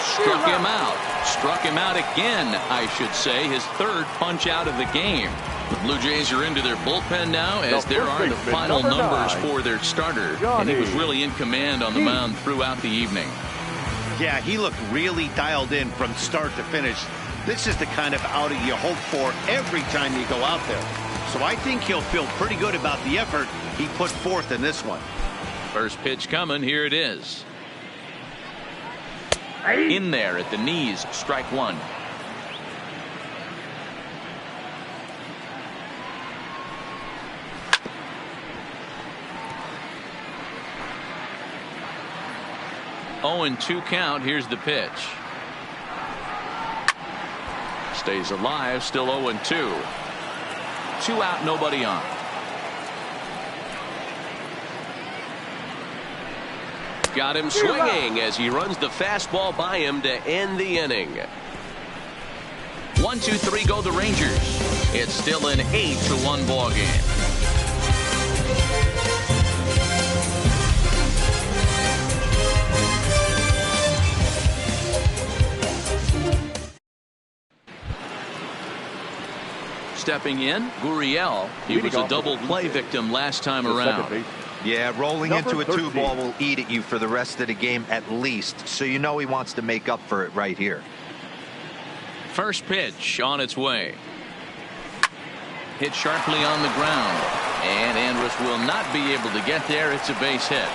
S1: Struck him out. Struck him out again, I should say. His 3rd punch out of the game. The Blue Jays are into their bullpen now as there are the final numbers for their starter. And he was really in command on the mound throughout the evening.
S2: Yeah, he looked really dialed in from start to finish. This is the kind of outing you hope for every time you go out there. So I think he'll feel pretty good about the effort he put forth in this one.
S1: First pitch coming. Here it is. In there at the knees. Strike 1. Oh, and 2 count. Here's the pitch. Stays alive. Still 0-2. 2 out, nobody on. Got him swinging as he runs the fastball by him to end the inning. 1-2-3 go the Rangers. It's still an 8-1 ball game. Stepping in, Gurriel. He was a double play victim last time around.
S3: Yeah, rolling
S4: Number
S3: into a
S4: 13.
S3: 2-ball will eat at you for the rest of the game at least. So you know he wants to make up for it right here.
S1: First pitch on its way. Hit sharply on the ground. And Andrus will not be able to get there. It's a base hit.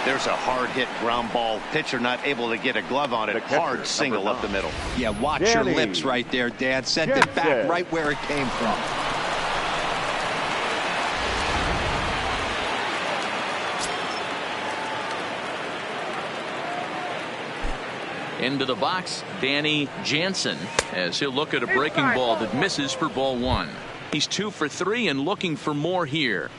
S2: There's a hard hit ground ball. Pitcher not able to get a glove on it.
S4: The catcher,
S2: Hard single
S4: number
S2: up the middle.
S3: Yeah, watch
S4: Danny
S3: your lips right there, Dad. Sent it back
S4: Jensen.
S3: right where it came from.
S1: Into the box, Danny Jansen, as he'll look at a breaking ball that misses for ball 1. He's 2 for 3 and looking for more here.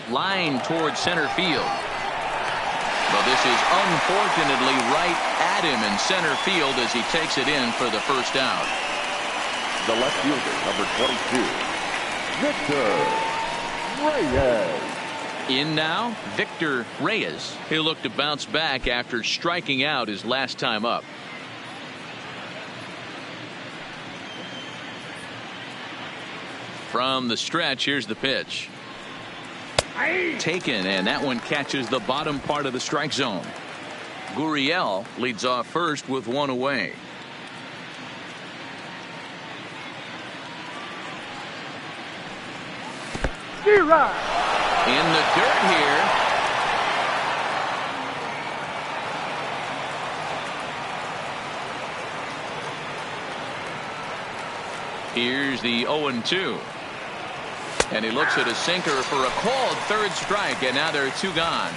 S1: Line towards center field. But this is unfortunately right at him in center field as he takes it in for the first out.
S4: The left fielder, number 22, Victor Reyes.
S1: In now, Victor Reyes. He'll look to bounce back after striking out his last time up. From the stretch, here's the pitch. Taken, and that one catches the bottom part of the strike zone. Gurriel leads off first with 1 away. In the dirt here. Here's the 0-2. And he looks at a sinker for a called third strike, and now there are 2 gone.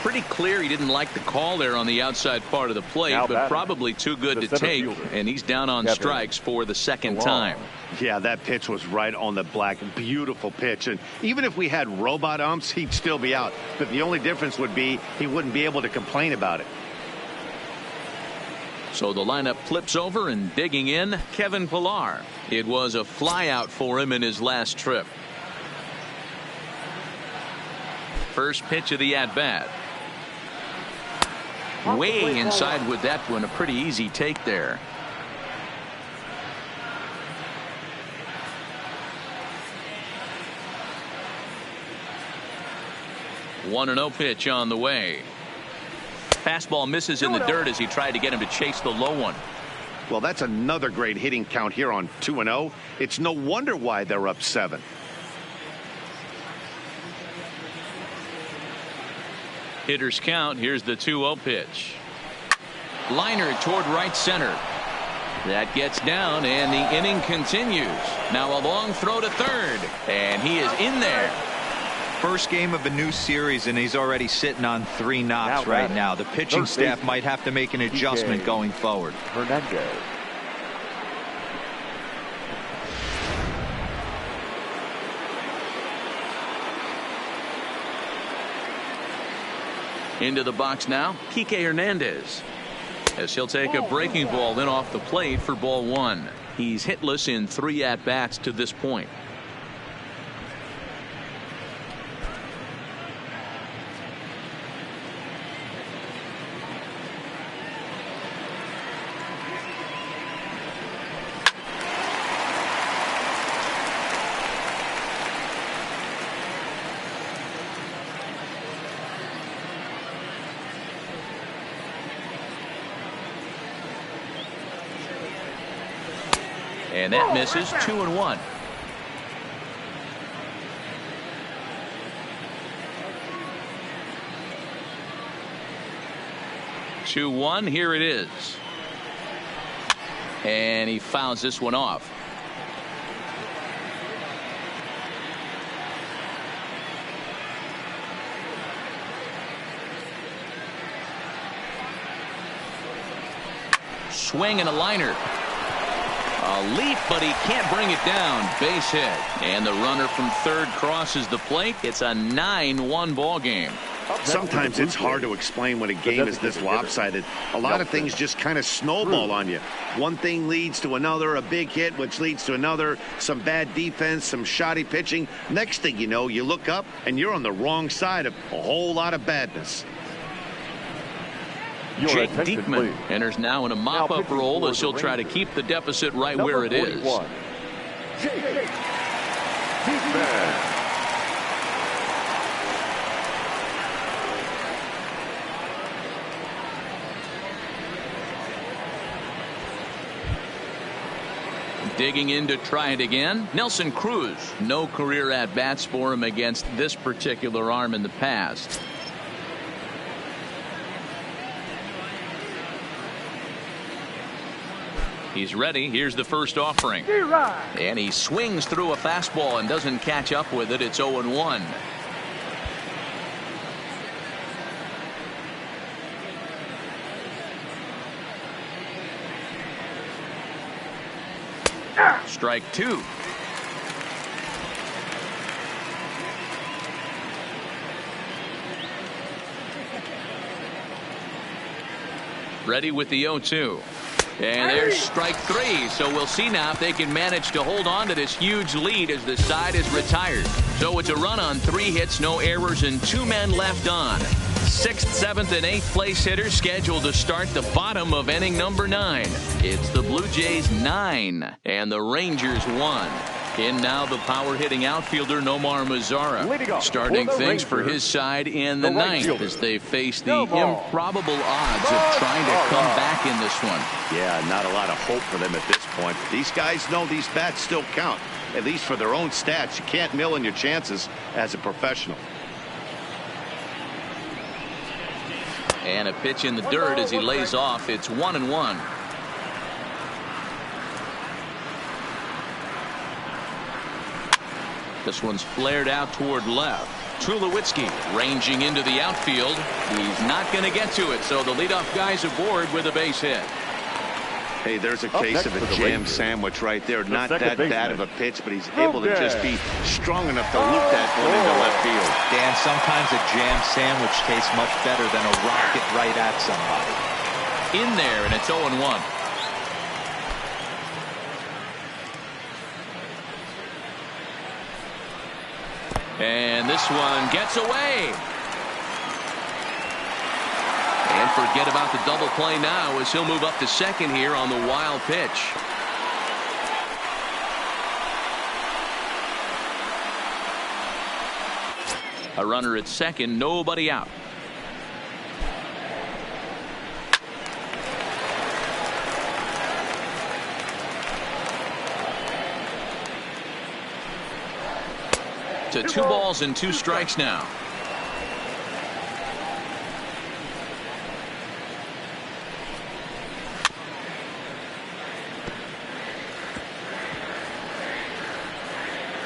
S1: Pretty clear he didn't like the call there on the outside part of the plate, but probably too good to take, and he's down on strikes for the second time.
S2: Yeah, that pitch was right on the black. Beautiful pitch. And even if we had robot umps, he'd still be out. But the only difference would be he wouldn't be able to complain about it.
S1: So the lineup flips over, and digging in, Kevin Pillar. It was a flyout for him in his last trip. First pitch of the at-bat. Way inside with that one. A pretty easy take there. One 1-0 pitch on the way. Fastball misses in the dirt as he tried to get him to chase the low one.
S2: Well, that's another great hitting count here on 2-0. It's no wonder why they're up 7.
S1: Hitters count. Here's the 2-0 pitch. Liner toward right center. That gets down, and the inning continues. Now a long throw to third, and he is in there.
S3: First game of a new series, and he's already sitting on 3 knocks right now. The pitching staff might have to make an adjustment going forward.
S4: Hernandez.
S1: Into the box now, Kike Hernandez, as he'll take a breaking ball then off the plate for ball 1. He's hitless in 3 at-bats to this point. And that misses. 2-1. Here it is. And he fouls this one off. Swing and a liner. A leap, but he can't bring it down. Base hit. And the runner from third crosses the plate. It's a 9-1 ball game.
S2: Sometimes it's hard to explain when a game is this lopsided. A lot of things just kind of snowball on you. One thing leads to another, a big hit, which leads to another, some bad defense, some shoddy pitching. Next thing you know, you look up and you're on the wrong side of a whole lot of badness.
S1: Jake Diekman enters now in a mop-up role as he'll try to keep the deficit right where it is.
S4: Jake Diekman.
S1: Digging in to try it again, Nelson Cruz. No career at-bats for him against this particular arm in the past. He's ready. Here's the first offering. And he swings through a fastball and doesn't catch up with it. It's 0-1. Strike 2. Ready with the 0-2. And there's strike 3. So we'll see now if they can manage to hold on to this huge lead as the side is retired. So it's a run on 3 hits, no errors, and 2 men left on. 6th, 7th, and 8th place hitters scheduled to start the bottom of inning number 9. It's the Blue Jays 9 and the Rangers 1. In now the power hitting outfielder Nomar Mazara, starting things for his side in the 9th as they face the improbable odds of trying to come back in this one.
S2: Yeah, not a lot of hope for them at this point. These guys know these bats still count. at least for their own stats. You can't mill in your chances as a professional.
S1: And a pitch in the dirt as he lays off. It's 1-1. This one's flared out toward left. Tulowitzki ranging into the outfield. He's not going to get to it, so the leadoff guy's aboard with a base hit.
S2: Hey, there's a case of a jam sandwich right there. Not that bad of a pitch, but he's able to just be strong enough to loop that one into left field.
S3: Dan, sometimes a jam sandwich tastes much better than a rocket right at somebody.
S1: In there, and it's 0-1. And this one gets away. And forget about the double play now as he'll move up to second here on the wild pitch. A runner at second, nobody out. To 2 balls and 2 strikes now.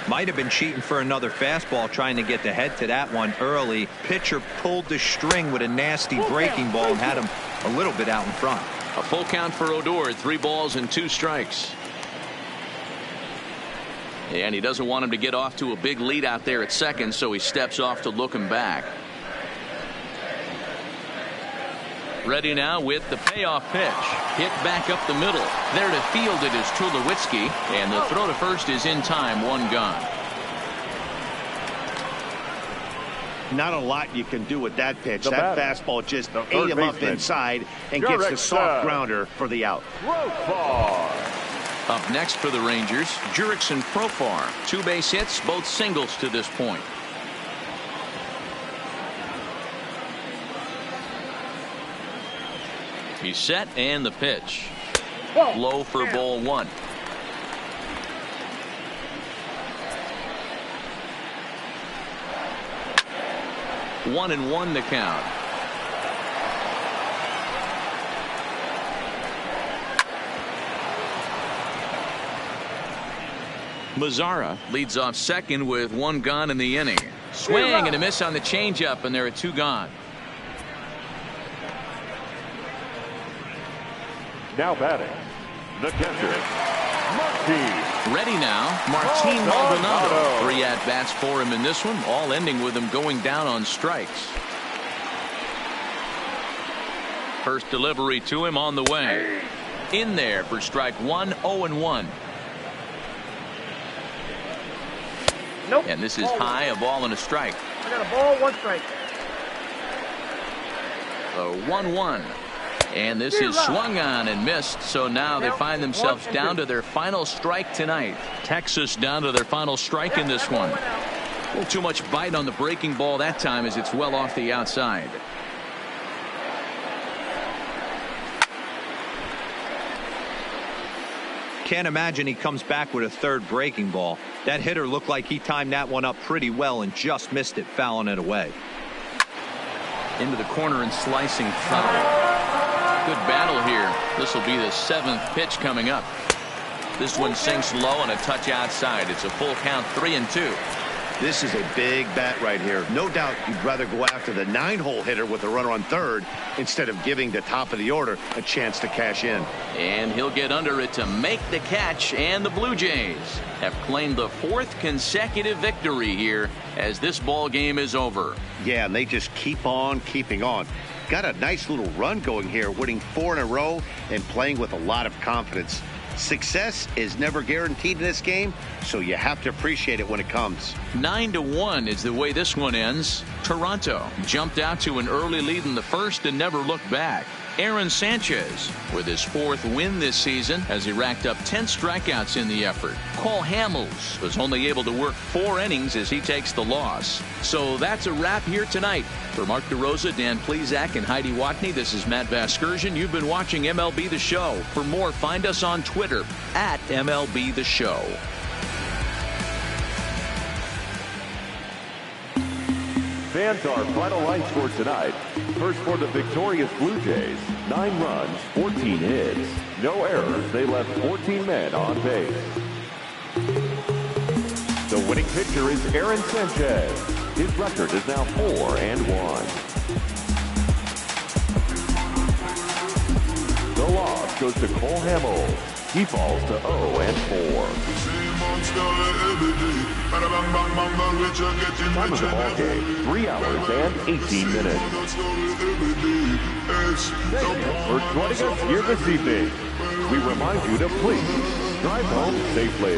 S3: Might have been cheating for another fastball, trying to get the head to that one early. Pitcher pulled the string with a nasty breaking ball and had him a little bit out in front.
S1: A full count for Odor. 3 balls and 2 strikes. And he doesn't want him to get off to a big lead out there at second, so he steps off to look him back. Ready now with the payoff pitch. Hit back up the middle. There to field it is Tulowitzki, and the throw to first is in time. 1 gone.
S2: Not a lot you can do with that pitch. That fastball just ate him up inside and gets the soft grounder for the out.
S1: Up next for the Rangers, Jurickson Profar. 2 base hits, both singles to this point. He's set, and the pitch. Low for ball 1. One and 1 the count. Mazara leads off second with 1 gone in the inning. Swing and a miss on the changeup, and there are 2 gone.
S4: Now batting, the catcher, Martin.
S1: Ready now, Martin Maldonado. 3 at-bats for him in this one, all ending with him going down on strikes. First delivery to him on the way. In there for strike 1, 0-1.
S6: Nope.
S1: And this is high, a ball and a strike.
S6: I got a ball, 1 strike.
S1: The 1-1. And this is swung on and missed, so now they find themselves down to their final strike tonight. Texas down to their final strike in this one. A little too much bite on the breaking ball that time as it's well off the outside.
S3: Can't imagine he comes back with a 3rd breaking ball. That hitter looked like he timed that one up pretty well and just missed it, fouling it away.
S1: Into the corner and slicing foul. Good battle here. This will be the 7th pitch coming up. This one sinks low and a touch outside. It's a full count, 3-2.
S2: This is a big bat right here. No doubt you'd rather go after the 9-hole hitter with a runner on third instead of giving the top of the order a chance to cash in.
S1: And he'll get under it to make the catch, and the Blue Jays have claimed the 4th consecutive victory here as this ball game is over.
S2: Yeah, and they just keep on keeping on. Got a nice little run going here, winning 4 in a row and playing with a lot of confidence. Success is never guaranteed in this game, so you have to appreciate it when it comes.
S1: 9-1 is the way this one ends. Toronto jumped out to an early lead in the first and never looked back. Aaron Sanchez with his 4th win this season as he racked up 10 strikeouts in the effort. Cole Hamels was only able to work 4 innings as he takes the loss. So that's a wrap here tonight. For Mark DeRosa, Dan Plesac, and Heidi Watney, this is Matt Vasgersian. You've been watching MLB The Show. For more, find us on Twitter @MLB The Show.
S4: Fans, our final lights for tonight. First for the victorious Blue Jays, 9 runs, 14 hits. No errors, they left 14 men on base. The winning pitcher is Aaron Sanchez. His record is now 4-1. The loss goes to Cole Hamels. He falls to 0-4. Time of the ball game, 3 hours and 18 minutes. Thank you for joining us here this evening. We remind you to please drive home safely.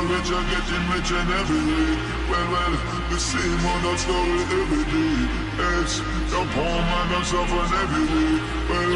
S8: Richer, getting richer every day. Well, the same old story every day. It's the poor man that's suffering every day. Well,